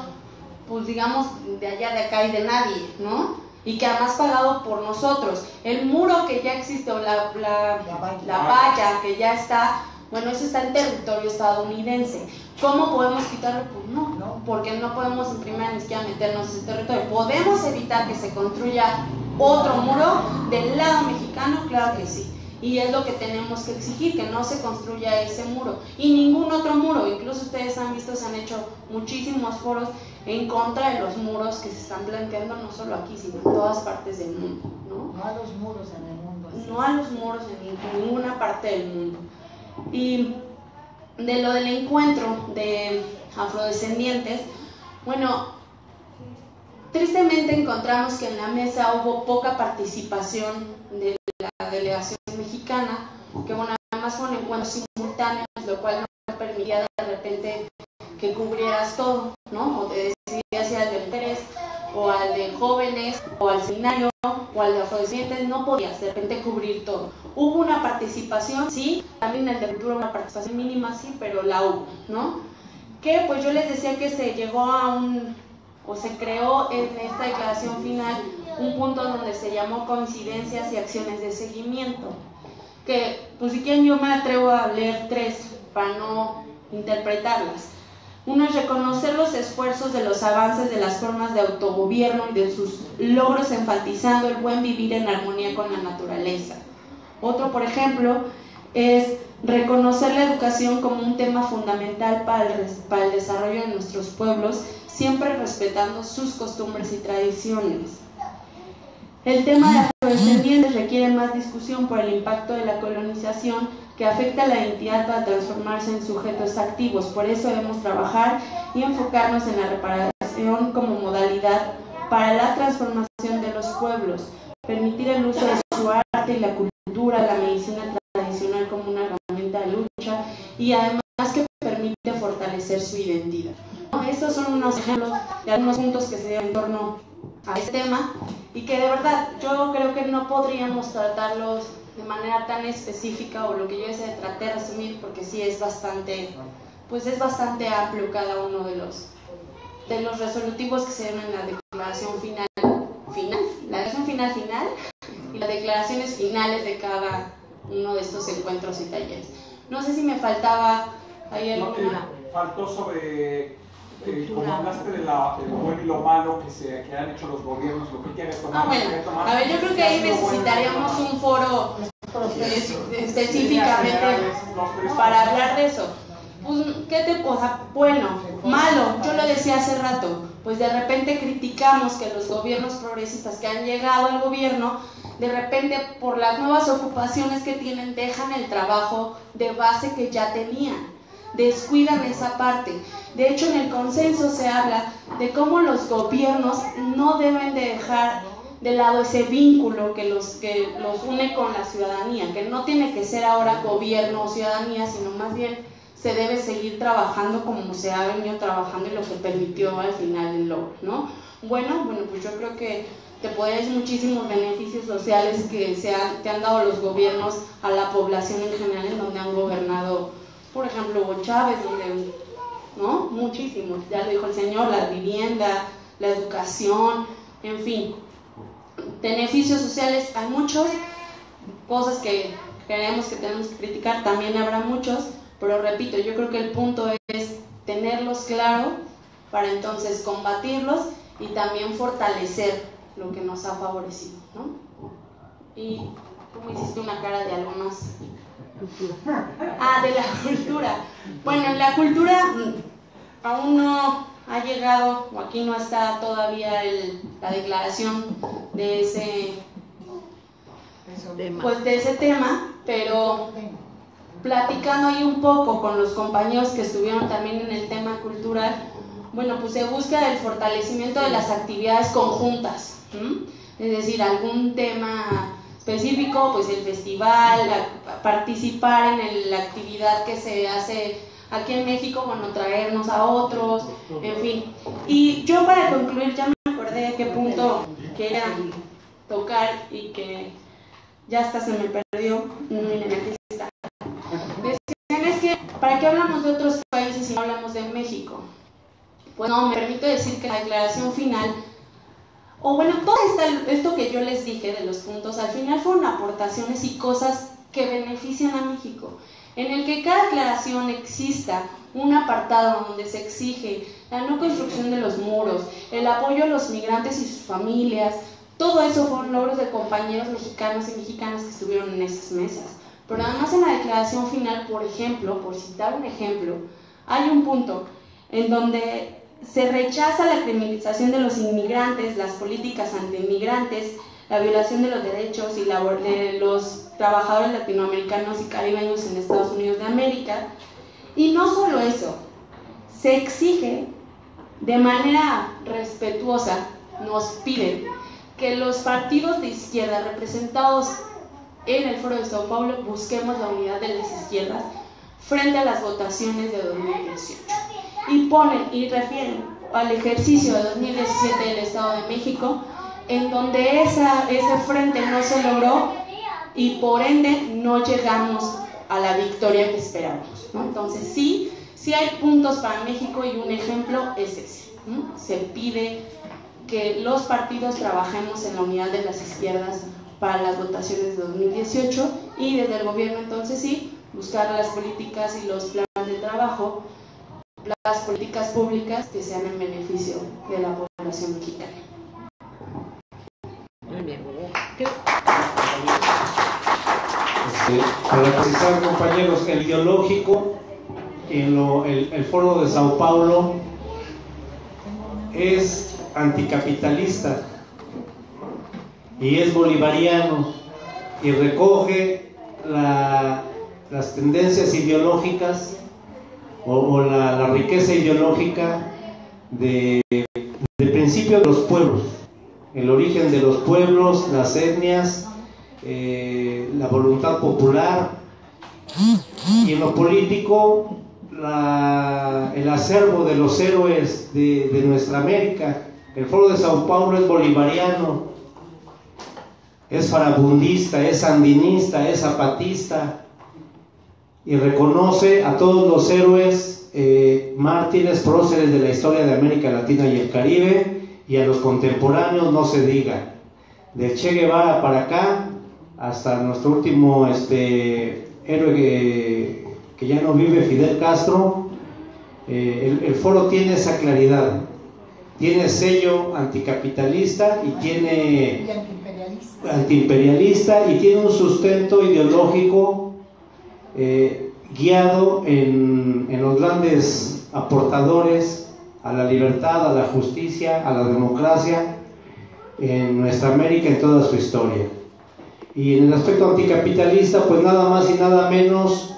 pues digamos, de allá, de acá y de nadie, ¿no? Y que además pagado por nosotros. El muro que ya existe, o la valla que ya está, bueno, eso está en territorio estadounidense. ¿Cómo podemos quitarlo? Pues no, porque no podemos en primera ni siquiera meternos en ese territorio. ¿Podemos evitar que se construya otro muro del lado mexicano? Claro que sí. Y es lo que tenemos que exigir, que no se construya ese muro. Y ningún otro muro. Incluso ustedes han visto, se han hecho muchísimos foros en contra de los muros que se están planteando, no solo aquí, sino en todas partes del mundo, ¿no? No a los muros en el mundo. No a los muros en ninguna parte del mundo. Y de lo del encuentro de afrodescendientes, bueno, tristemente encontramos que en la mesa hubo poca participación de la delegación mexicana, que bueno, además fueron encuentros simultáneos, lo cual no permitía de repente que cubrieras todo, ¿no? O te decidías si al de mujeres, o al de jóvenes, o al seminario, o al de afrodescendientes, no podías de repente cubrir todo. Hubo una participación, sí, también en el de cultura una participación mínima, sí, pero la hubo, ¿no? Que pues yo les decía que se llegó a se creó en esta declaración final un punto donde se llamó coincidencias y acciones de seguimiento, que pues si quieren yo me atrevo a leer 3 para no interpretarlas. Uno es reconocer los esfuerzos de los avances de las formas de autogobierno y de sus logros, enfatizando el buen vivir en armonía con la naturaleza. Otro, por ejemplo, es reconocer la educación como un tema fundamental para el desarrollo de nuestros pueblos, siempre respetando sus costumbres y tradiciones. El tema de afrodescendientes requiere más discusión por el impacto de la colonización, que afecta a la identidad para transformarse en sujetos activos. Por eso debemos trabajar y enfocarnos en la reparación como modalidad para la transformación de los pueblos, permitir el uso de su arte y la cultura, la medicina tradicional como una herramienta de lucha y además que permite fortalecer su identidad. Estos son unos ejemplos de algunos puntos que se dieron en torno a este tema y que de verdad yo creo que no podríamos tratarlos de manera tan específica, o lo que yo deseo tratar de resumir, porque sí es bastante, pues es bastante amplio cada uno de los resolutivos que se dieron en la declaración final, la declaración final y las declaraciones finales de cada uno de estos encuentros y talleres. No sé si me faltaba ahí alguna. Faltó sobre, como hablaste de lo bueno y lo malo que han hecho los gobiernos, lo que quieres tomar. Bueno, a ver, yo creo que ahí necesitaríamos un foro específicamente para hablar de eso. Pues, bueno, malo, yo lo decía hace rato, pues de repente criticamos que los gobiernos progresistas que han llegado al gobierno, de repente por las nuevas ocupaciones que tienen, dejan el trabajo de base que ya tenían, descuidan esa parte. De hecho, en el consenso se habla de cómo los gobiernos no deben de dejar de lado ese vínculo que los une con la ciudadanía, que no tiene que ser ahora gobierno o ciudadanía, sino más bien se debe seguir trabajando como se ha venido trabajando y lo que permitió al final el logro, ¿no? Bueno, pues yo creo que te pueden decir muchísimos beneficios sociales que te han dado los gobiernos a la población en general, en donde han gobernado, por ejemplo, Hugo Chávez, donde, ¿no? Muchísimos, ya lo dijo el señor, la vivienda, la educación, en fin, beneficios sociales hay muchos, cosas que creemos que tenemos que criticar, también habrá muchos, pero repito, yo creo que el punto es tenerlos claro para entonces combatirlos y también fortalecer lo que nos ha favorecido, ¿no? Y tú me hiciste una cara de algo más. De la cultura. Bueno, en la cultura aún no ha llegado, o aquí no está todavía la declaración de ese tema, pero platicando ahí un poco con los compañeros que estuvieron también en el tema cultural, bueno, pues se busca el fortalecimiento de las actividades conjuntas, es decir, algún tema específico, pues el festival, participar en la actividad que se hace aquí en México, bueno, traernos a otros, en fin. Y yo para concluir, ya me acordé de qué punto quería tocar y que ya hasta se me perdió. Miren, aquí está. Decían, es que, ¿para qué hablamos de otros países si no hablamos de México? Pues no, me permito decir que la declaración final, o bueno, todo esto que yo les dije de los puntos, al final fueron aportaciones y cosas que benefician a México, en el que cada declaración exista un apartado donde se exige la no construcción de los muros, el apoyo a los migrantes y sus familias. Todo eso fueron logros de compañeros mexicanos y mexicanas que estuvieron en esas mesas. Pero además en la declaración final, por ejemplo, por citar un ejemplo, hay un punto en donde se rechaza la criminalización de los inmigrantes, las políticas antiinmigrantes, la violación de los derechos y de los trabajadores latinoamericanos y caribeños en Estados Unidos de América. Y no solo eso, se exige de manera respetuosa, nos piden que los partidos de izquierda representados en el Foro de Sao Paulo busquemos la unidad de las izquierdas frente a las votaciones de 2018. Y ponen y refieren al ejercicio de 2017 del Estado de México, en donde ese frente no se logró y por ende no llegamos a la victoria que esperábamos, ¿no? Entonces sí hay puntos para México y un ejemplo es ese, ¿no? Se pide que los partidos trabajemos en la unidad de las izquierdas para las votaciones de 2018 y desde el gobierno entonces sí buscar las políticas y los planes de trabajo, las políticas públicas que sean en beneficio de la población mexicana. Muy bien. Para precisar, compañeros, el ideológico el Foro de Sao Paulo es anticapitalista y es bolivariano y recoge las tendencias ideológicas o la riqueza ideológica del principio de los pueblos, el origen de los pueblos, las etnias, la voluntad popular, y en lo político el acervo de los héroes de nuestra América. El Foro de Sao Paulo es bolivariano, es farabundista, es sandinista, es zapatista, y reconoce a todos los héroes, mártires, próceres de la historia de América Latina y el Caribe, y a los contemporáneos no se diga, de Che Guevara para acá hasta nuestro último héroe que ya no vive, Fidel Castro. El foro tiene esa claridad, tiene sello anticapitalista y tiene antiimperialista, y tiene un sustento ideológico guiado en los grandes aportadores a la libertad, a la justicia, a la democracia en nuestra América en toda su historia. Y en el aspecto anticapitalista, pues nada más y nada menos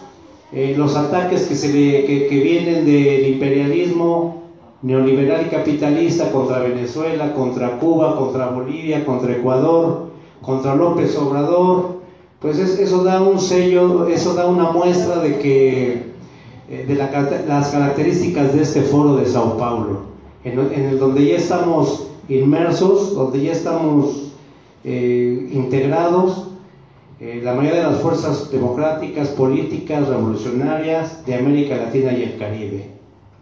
los ataques que vienen del imperialismo neoliberal y capitalista contra Venezuela, contra Cuba, contra Bolivia, contra Ecuador, contra López Obrador. Pues eso da un sello, eso da una muestra de que las características de este foro de Sao Paulo, en el donde ya estamos inmersos, donde ya estamos integrados, la mayoría de las fuerzas democráticas, políticas, revolucionarias de América Latina y el Caribe.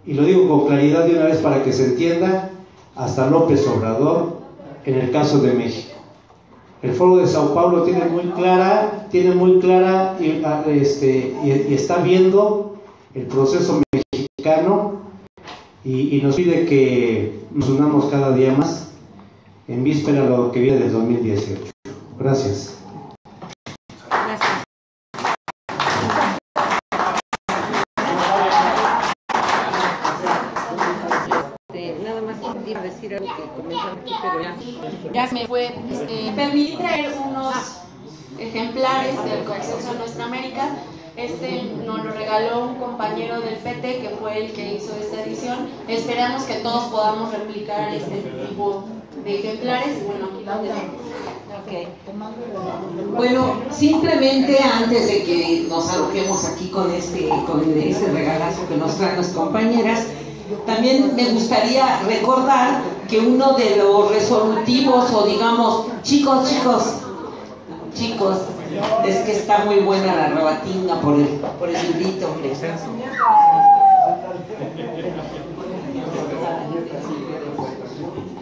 Y lo digo con claridad de una vez para que se entienda, hasta López Obrador en el caso de México. El Foro de Sao Paulo tiene muy clara y está viendo el proceso mexicano, y nos pide que nos unamos cada día más en víspera de lo que viene del 2018. Gracias. Nada más iba a decir algo que comentaron aquí, pero ya se me fue. Permití traer unos ejemplares del Consenso de Nuestra América. Nos lo regaló un compañero del PT, que fue el que hizo esta edición. Esperamos que todos podamos replicar este tipo de ejemplares. Y bueno, aquí lo tenemos. Bueno, simplemente antes de que nos alojemos aquí con este regalazo que nos traen las compañeras, también me gustaría recordar que uno de los resolutivos, o digamos, chicos, es que está muy buena la rebatinga por el librito, hombre.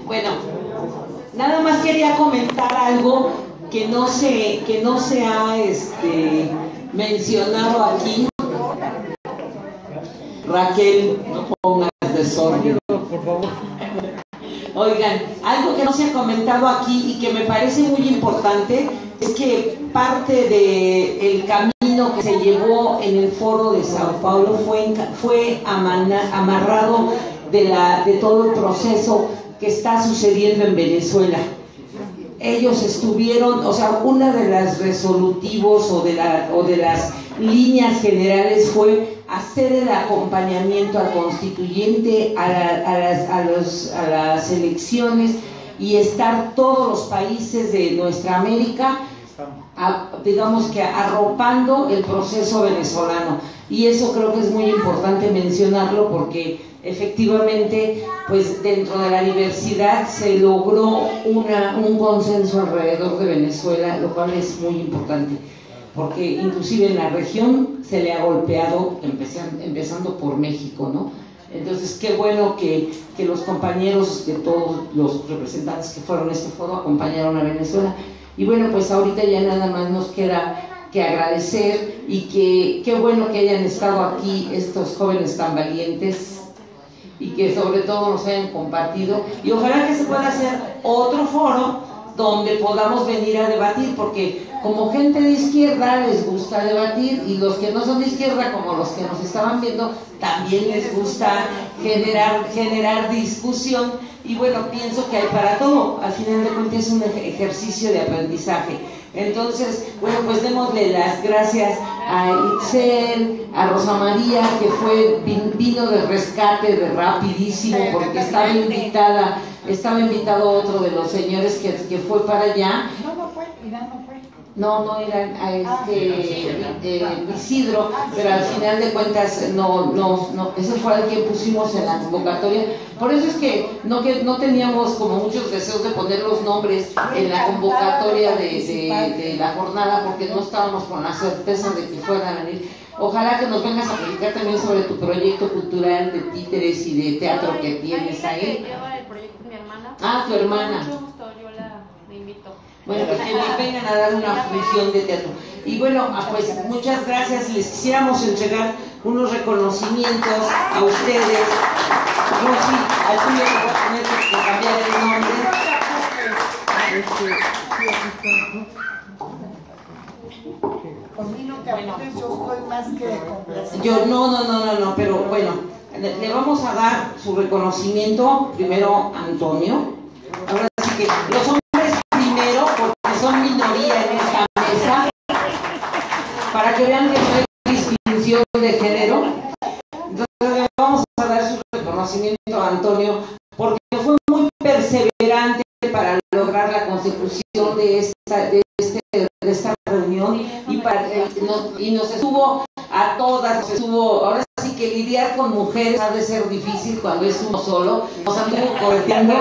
Bueno, nada más quería comentar algo que no se ha mencionado aquí. Raquel, no pongas desorden, por favor. Oigan, algo que no se ha comentado aquí y que me parece muy importante es que parte del camino que se llevó en el Foro de Sao Paulo fue amarrado de todo el proceso que está sucediendo en Venezuela. Ellos estuvieron, o sea, una de las resolutivos o de las líneas generales fue hacer el acompañamiento al constituyente, a las elecciones, y estar todos los países de nuestra América, digamos que arropando el proceso venezolano. Y eso creo que es muy importante mencionarlo, porque efectivamente, pues dentro de la diversidad se logró un consenso alrededor de Venezuela, lo cual es muy importante, porque inclusive en la región se le ha golpeado, empezando por México, ¿no? Entonces, qué bueno que los compañeros de todos los representantes que fueron a este foro acompañaron a Venezuela. Y bueno, pues ahorita ya nada más nos queda que agradecer, y qué bueno que hayan estado aquí estos jóvenes tan valientes, y que sobre todo nos hayan compartido, y ojalá que se pueda hacer otro foro donde podamos venir a debatir, porque como gente de izquierda les gusta debatir, y los que no son de izquierda, como los que nos estaban viendo, también les gusta generar discusión. Y bueno, pienso que hay para todo, al final de cuentas es un ejercicio de aprendizaje. Entonces, bueno, pues démosle las gracias a Itzel, a Rosa María, que vino de rescate, de rapidísimo, porque estaba invitado otro de los señores que fue para allá. No era Isidro, pero al final de cuentas no, ese fue el que pusimos en la convocatoria. Por eso es que no teníamos como muchos deseos de poner los nombres en la convocatoria de la jornada, porque no estábamos con la certeza de que fueran a venir. Ojalá que nos vengas a platicar también sobre tu proyecto cultural de títeres y de teatro que tienes ahí. Lleva el proyecto mi hermana. Ah, tu hermana. Mucho gusto, yo la invito. Bueno, que nos vengan a dar una función de teatro. Y bueno, pues muchas gracias. Les quisiéramos entregar unos reconocimientos a ustedes. Rosy, al tuyo te voy a tener que cambiar el nombre. Por mí no te apures, yo estoy más que complacida. Yo no, pero bueno, le vamos a dar su reconocimiento primero a Antonio. Ahora sí que los hombres primero, porque son minoría en esta mesa, para que vean que no hay distinción de género. Entonces le vamos a dar su reconocimiento a Antonio, porque fue muy perseverante para lograr la consecución de esta reunión y nos estuvo a todas, ahora sí que lidiar con mujeres ha de ser difícil cuando es uno solo. Nos anduvo correteando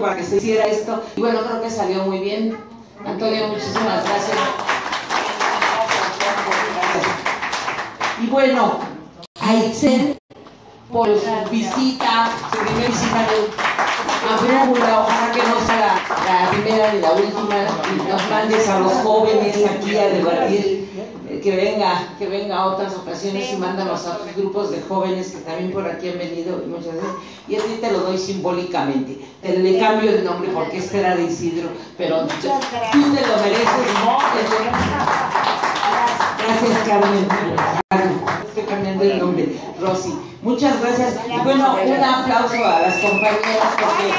para que se hiciera esto, y bueno, creo que salió muy bien. Antonio, muchísimas gracias. Y bueno, a Itzel por su visita, su primera visita a Brújula, ojalá que no sea la primera ni la última, y nos mandes a los jóvenes aquí a debatir, que venga a otras ocasiones y mándanos a tus grupos de jóvenes que también por aquí han venido muchas veces, y a ti te lo doy simbólicamente, le cambio el nombre porque este era de Isidro, pero tú te lo mereces, ¿no? Gracias, Carmen. Estoy cambiando el nombre, Rosy. Muchas gracias. Y bueno, un aplauso a las compañeras porque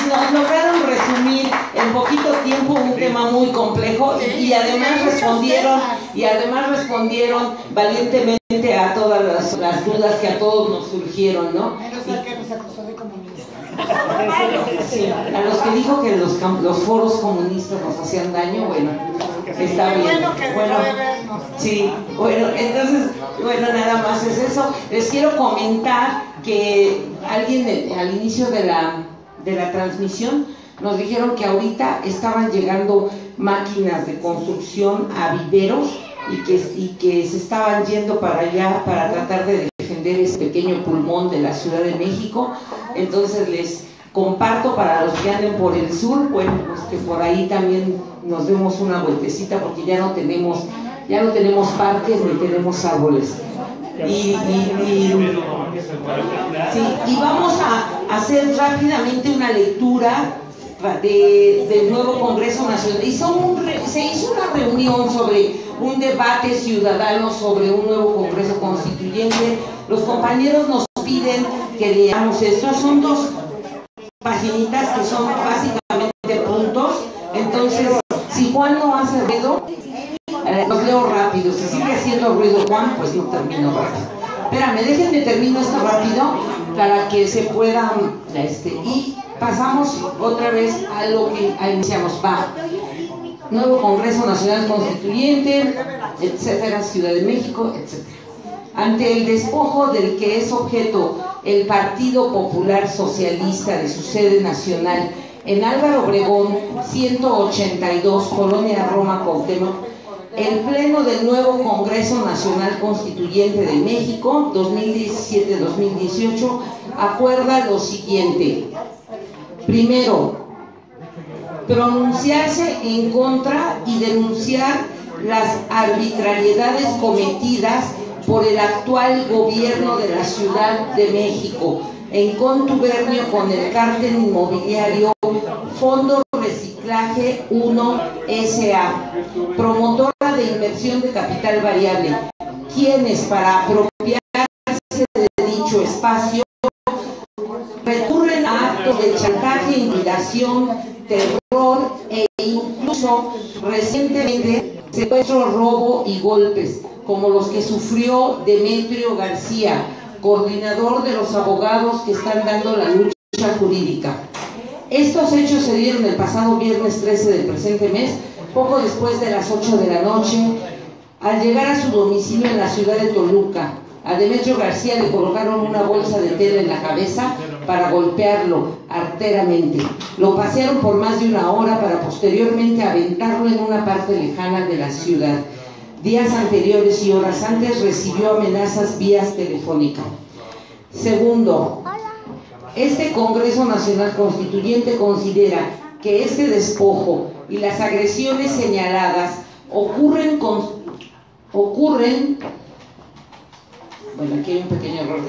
nos lograron resumir en poquito tiempo un tema muy complejo y además respondieron valientemente a todas las dudas que a todos nos surgieron, ¿no? Menos mal que nos acusó de comunistas. Sí, a los que dijo que los foros comunistas nos hacían daño, bueno, está bien. Bueno, sí, bueno, entonces, bueno, nada más es eso. Les quiero comentar que alguien al inicio de la transmisión nos dijeron que ahorita estaban llegando máquinas de construcción a Viveros y que se estaban yendo para allá para tratar de defender ese pequeño pulmón de la Ciudad de México. Entonces les comparto para los que anden por el sur, bueno, pues que por ahí también nos demos una vueltecita porque ya no tenemos parques ni tenemos árboles. Y vamos a hacer rápidamente una lectura del nuevo Congreso Nacional. Se hizo una reunión sobre un debate ciudadano sobre un nuevo Congreso Constituyente. Los compañeros nos piden que leamos esto. Son 2 paginitas que son básicamente puntos. Entonces, si Juan no hace ruido, los leo rápido. Si sigue haciendo ruido Juan, pues no termino rápido. Espérame, déjenme termino esto rápido para que se puedan y pasamos otra vez a lo que iniciamos. Va. Nuevo Congreso Nacional Constituyente, etcétera, Ciudad de México, etcétera. Ante el despojo del que es objeto el Partido Popular Socialista de su sede nacional en Álvaro Obregón, 182, Colonia Roma, Cuauhtémoc, el Pleno del nuevo Congreso Nacional Constituyente de México, 2017-2018, acuerda lo siguiente. Primero, pronunciarse en contra y denunciar las arbitrariedades cometidas por el actual gobierno de la Ciudad de México en contubernio con el cártel inmobiliario Fondo Reciclaje 1 S.A., promotora de inversión de capital variable, quienes para apropiarse de dicho espacio recurren a actos de chantaje, intimidación, terror e incluso recientemente secuestro, robo y golpes, como los que sufrió Demetrio García, coordinador de los abogados que están dando la lucha jurídica. Estos hechos se dieron el pasado viernes 13 del presente mes, poco después de las 8 de la noche. Al llegar a su domicilio en la ciudad de Toluca, a Demetrio García le colocaron una bolsa de tela en la cabeza para golpearlo arteramente. Lo pasearon por más de una hora para posteriormente aventarlo en una parte lejana de la ciudad. Días anteriores y horas antes recibió amenazas vía telefónica. Segundo, este Congreso Nacional Constituyente considera que este despojo y las agresiones señaladas bueno, aquí hay un pequeño error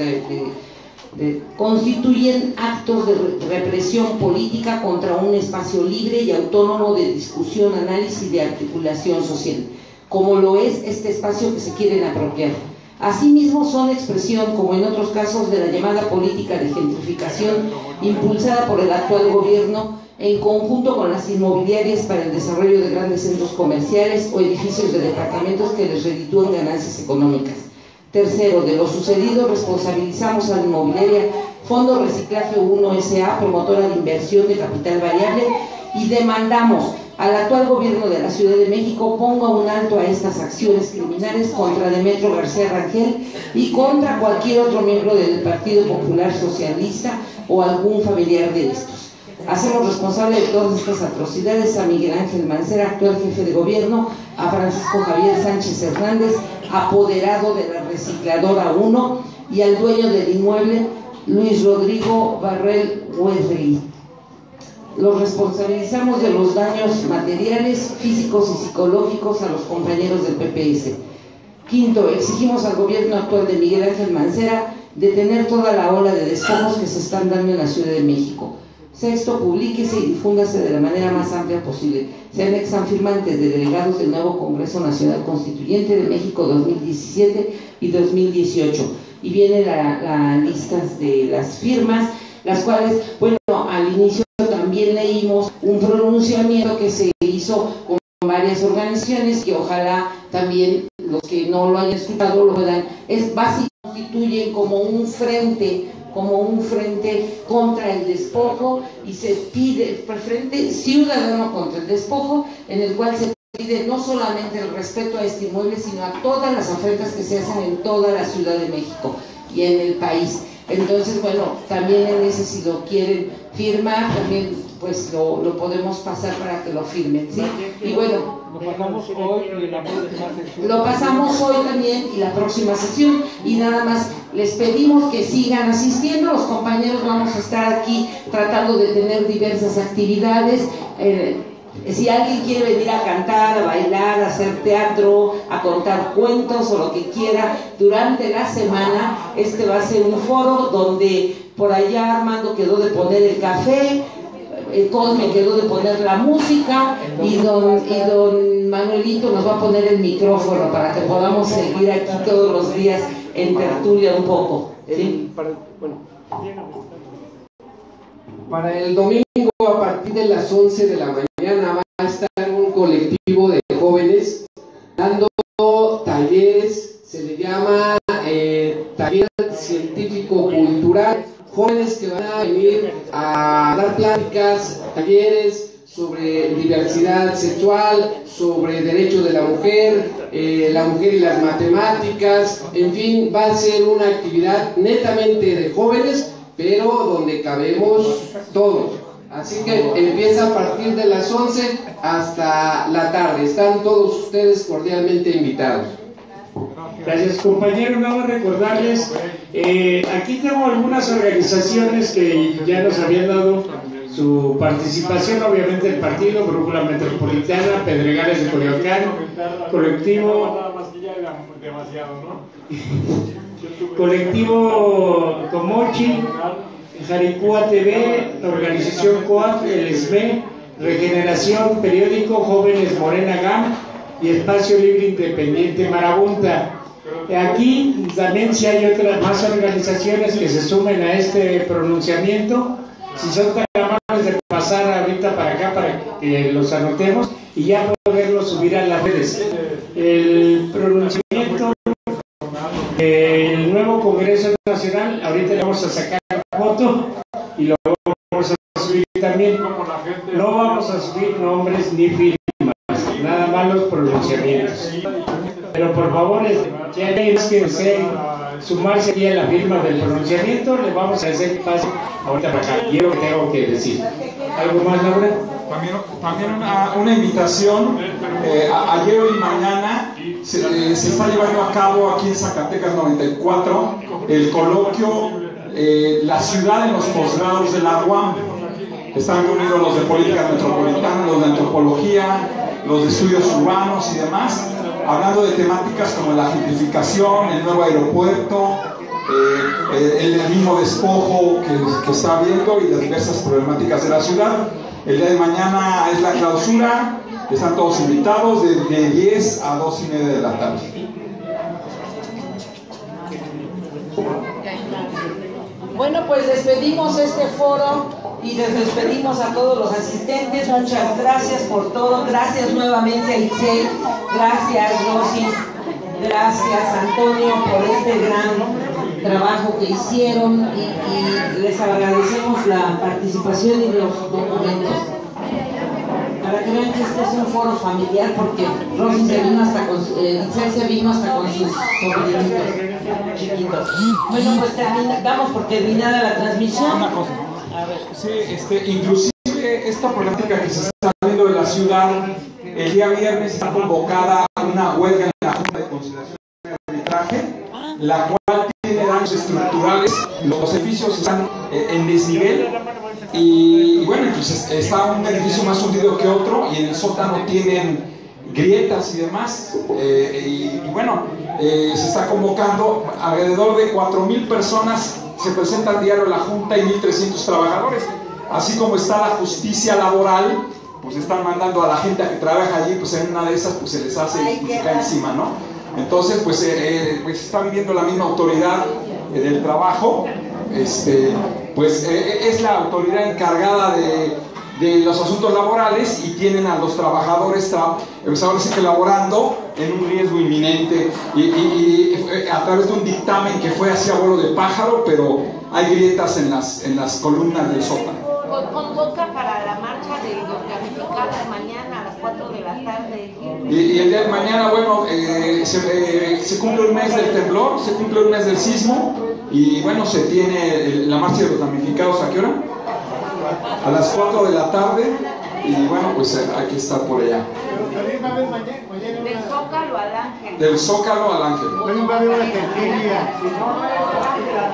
constituyen actos de represión política contra un espacio libre y autónomo de discusión, análisis y de articulación social, como lo es este espacio que se quieren apropiar. Asimismo, son expresión, como en otros casos, de la llamada política de gentrificación impulsada por el actual gobierno en conjunto con las inmobiliarias para el desarrollo de grandes centros comerciales o edificios de departamentos que les reditúan ganancias económicas. Tercero, de lo sucedido responsabilizamos a la inmobiliaria Fondo Reciclaje 1 S.A., promotora de inversión de capital variable, y demandamos al actual gobierno de la Ciudad de México ponga un alto a estas acciones criminales contra Demetrio García Rangel y contra cualquier otro miembro del Partido Popular Socialista o algún familiar de estos. Hacemos responsable de todas estas atrocidades a Miguel Ángel Mancera, actual jefe de gobierno, a Francisco Javier Sánchez Hernández, apoderado de la Recicladora 1, y al dueño del inmueble, Luis Rodrigo Barrel Huerri. Los responsabilizamos de los daños materiales, físicos y psicológicos a los compañeros del PPS. Quinto, exigimos al gobierno actual de Miguel Ángel Mancera detener toda la ola de despojos que se están dando en la Ciudad de México. Sexto, publíquese y difúndase de la manera más amplia posible. Se anexan firmantes de delegados del nuevo Congreso Nacional Constituyente de México 2017 y 2018. Y viene la lista de las firmas, las cuales, bueno, al inicio también leímos un pronunciamiento que se hizo con varias organizaciones, que ojalá también los que no lo hayan escuchado lo puedan. Básicamente constituyen como un frente contra el despojo, y se pide el frente ciudadano contra el despojo, en el cual se pide no solamente el respeto a este inmueble, sino a todas las ofertas que se hacen en toda la Ciudad de México y en el país. Entonces, bueno, también en ese, si lo quieren firmar, también pues lo podemos pasar para que lo firmen, ¿sí? Y bueno, lo pasamos hoy y la próxima sesión. Lo pasamos hoy también y la próxima sesión, y nada más les pedimos que sigan asistiendo. Los compañeros vamos a estar aquí tratando de tener diversas actividades. Si alguien quiere venir a cantar, a bailar, a hacer teatro, a contar cuentos o lo que quiera durante la semana, este va a ser un foro donde por allá Armando quedó de poner el café, Cosme quedó de poner la música, y don Manuelito nos va a poner el micrófono para que podamos seguir aquí todos los días en tertulia un poco, ¿sí? Para el domingo, a partir de las 11 de la mañana, va a estar un colectivo de jóvenes dando talleres, se le llama taller científico-cultural. Jóvenes que van a venir a dar pláticas, talleres sobre diversidad sexual, sobre derechos de la mujer y las matemáticas. En fin, va a ser una actividad netamente de jóvenes, pero donde cabemos todos. Así que empieza a partir de las 11 hasta la tarde. Están todos ustedes cordialmente invitados. Gracias, compañeros. Nada más recordarles, aquí tengo algunas organizaciones que ya nos habían dado su participación, obviamente el partido, Brújula Metropolitana, Pedregales de Coyoacán, colectivo Tomochi, Jaricúa TV, la organización COAF, el SME, Regeneración, Periódico, Jóvenes Morena GAM y Espacio Libre Independiente Marabunta. Aquí también si hay otras más organizaciones que se sumen a este pronunciamiento, si son tan amables de pasar ahorita para acá para que los anotemos y ya poderlos subir a las redes. El pronunciamiento del nuevo Congreso Nacional, ahorita le vamos a sacar foto y lo vamos a subir también. No vamos a subir nombres ni firmas, nada más los pronunciamientos. Pero por favor, si hay alguien que desee sumarse aquí a la firma del pronunciamiento, le vamos a hacer paso ahorita para acá. Y es lo que tengo que decir. ¿Algo más, Laura? También una invitación. Ayer, hoy y mañana se está llevando a cabo aquí en Zacatecas 94 el coloquio La ciudad en los posgrados de la UAM. Están reunidos los de política metropolitana, los de antropología, los de estudios urbanos y demás, hablando de temáticas como la gentrificación, el nuevo aeropuerto, el mismo despojo que está habiendo y las diversas problemáticas de la ciudad. El día de mañana es la clausura, están todos invitados de 10 a 2:30 de la tarde. Bueno, pues despedimos este foro y les despedimos a todos los asistentes. Muchas gracias por todo. Gracias nuevamente a Itzel. Gracias, Rosy. Gracias, Antonio, por este gran trabajo que hicieron y les agradecemos la participación y los documentos. Para que vean que este es un foro familiar, porque Rosy se vino hasta con Itzel se vino hasta con sus sobrinitos chiquitos. Bueno, pues damos por terminada la transmisión. Una cosa. A ver, sí, inclusive esta problemática que se está viendo en la ciudad, el día viernes está convocada una huelga en la Junta de Conciliación y Arbitraje, la cual tiene daños estructurales, los edificios están en desnivel y bueno, entonces está un edificio más hundido que otro y en el sótano tienen grietas y demás, y bueno, se está convocando alrededor de 4,000 personas. Se presenta al diario La Junta y 1,300 trabajadores. Así como está la justicia laboral, pues están mandando a la gente que trabaja allí, pues en una de esas pues se les hace y se cae encima, ¿no? Entonces, pues está viviendo la misma autoridad del trabajo, pues es la autoridad encargada de los asuntos laborales y tienen a los trabajadores pues ahora sí que laborando en un riesgo inminente y a través de un dictamen que fue así a vuelo de pájaro, pero hay grietas en las columnas del sótano. Convoca para la marcha de los damnificados mañana a las 4 de la tarde. Y el día de mañana, bueno, se cumple un mes del temblor, se cumple un mes del sismo y bueno, se tiene la marcha de los damnificados. ¿A qué hora? A las 4 de la tarde y bueno, pues hay que estar por allá. Del Zócalo al Ángel. Del Zócalo al Ángel.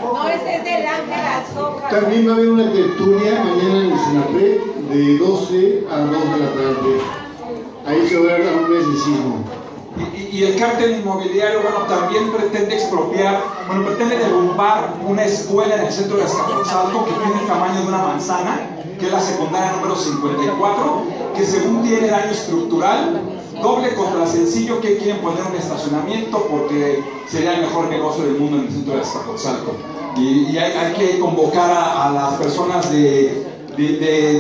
No, ese es del Ángel al Zócalo. También va a haber una tertulia mañana en el Senapred de 12 a 2 de la tarde. Ahí se va a dar un mes de sismo. Y el cártel inmobiliario, bueno, también pretende expropiar, bueno, pretende derrumbar una escuela en el centro de Azcapotzalco que tiene el tamaño de una manzana, que es la secundaria número 54, que según tiene daño estructural, doble contra sencillo, que quieren poner un estacionamiento porque sería el mejor negocio del mundo en el centro de Azcapotzalco. Y hay que convocar a las personas de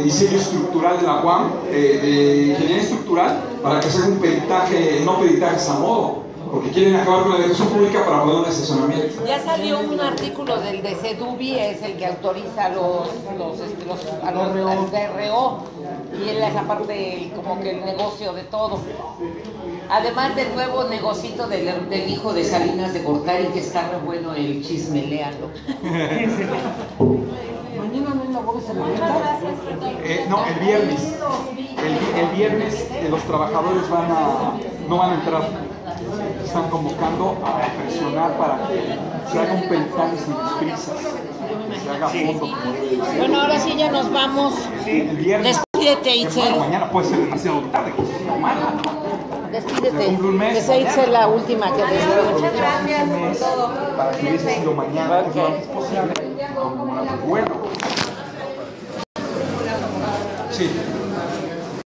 diseño estructural de la UAM, de ingeniería estructural, para que se haga un peritaje, no peritajes a modo, porque quieren acabar con la educación pública para poner un estacionamiento. Ya salió un artículo del de Sedubi, es el que autoriza a los DRO, y él es aparte como que el negocio de todo. Además del nuevo negocito del hijo de Salinas de Gortari, que está muy bueno el chisme, léanlo. Mañana no inaugura No, el viernes. El viernes los trabajadores no van a entrar. Están convocando a presionar para que se haga un peritaje sin prisas, se haga fondo como debe ser. Bueno, ahora sí ya nos vamos. El viernes. Despídete, Itzel. Mañana puede ser demasiado tarde, que es normal. Despídete. Que sea Itzel la última que despide. Muchas gracias por todo. Para que hubiese sido mañana, que no es posible. Bueno. Sí.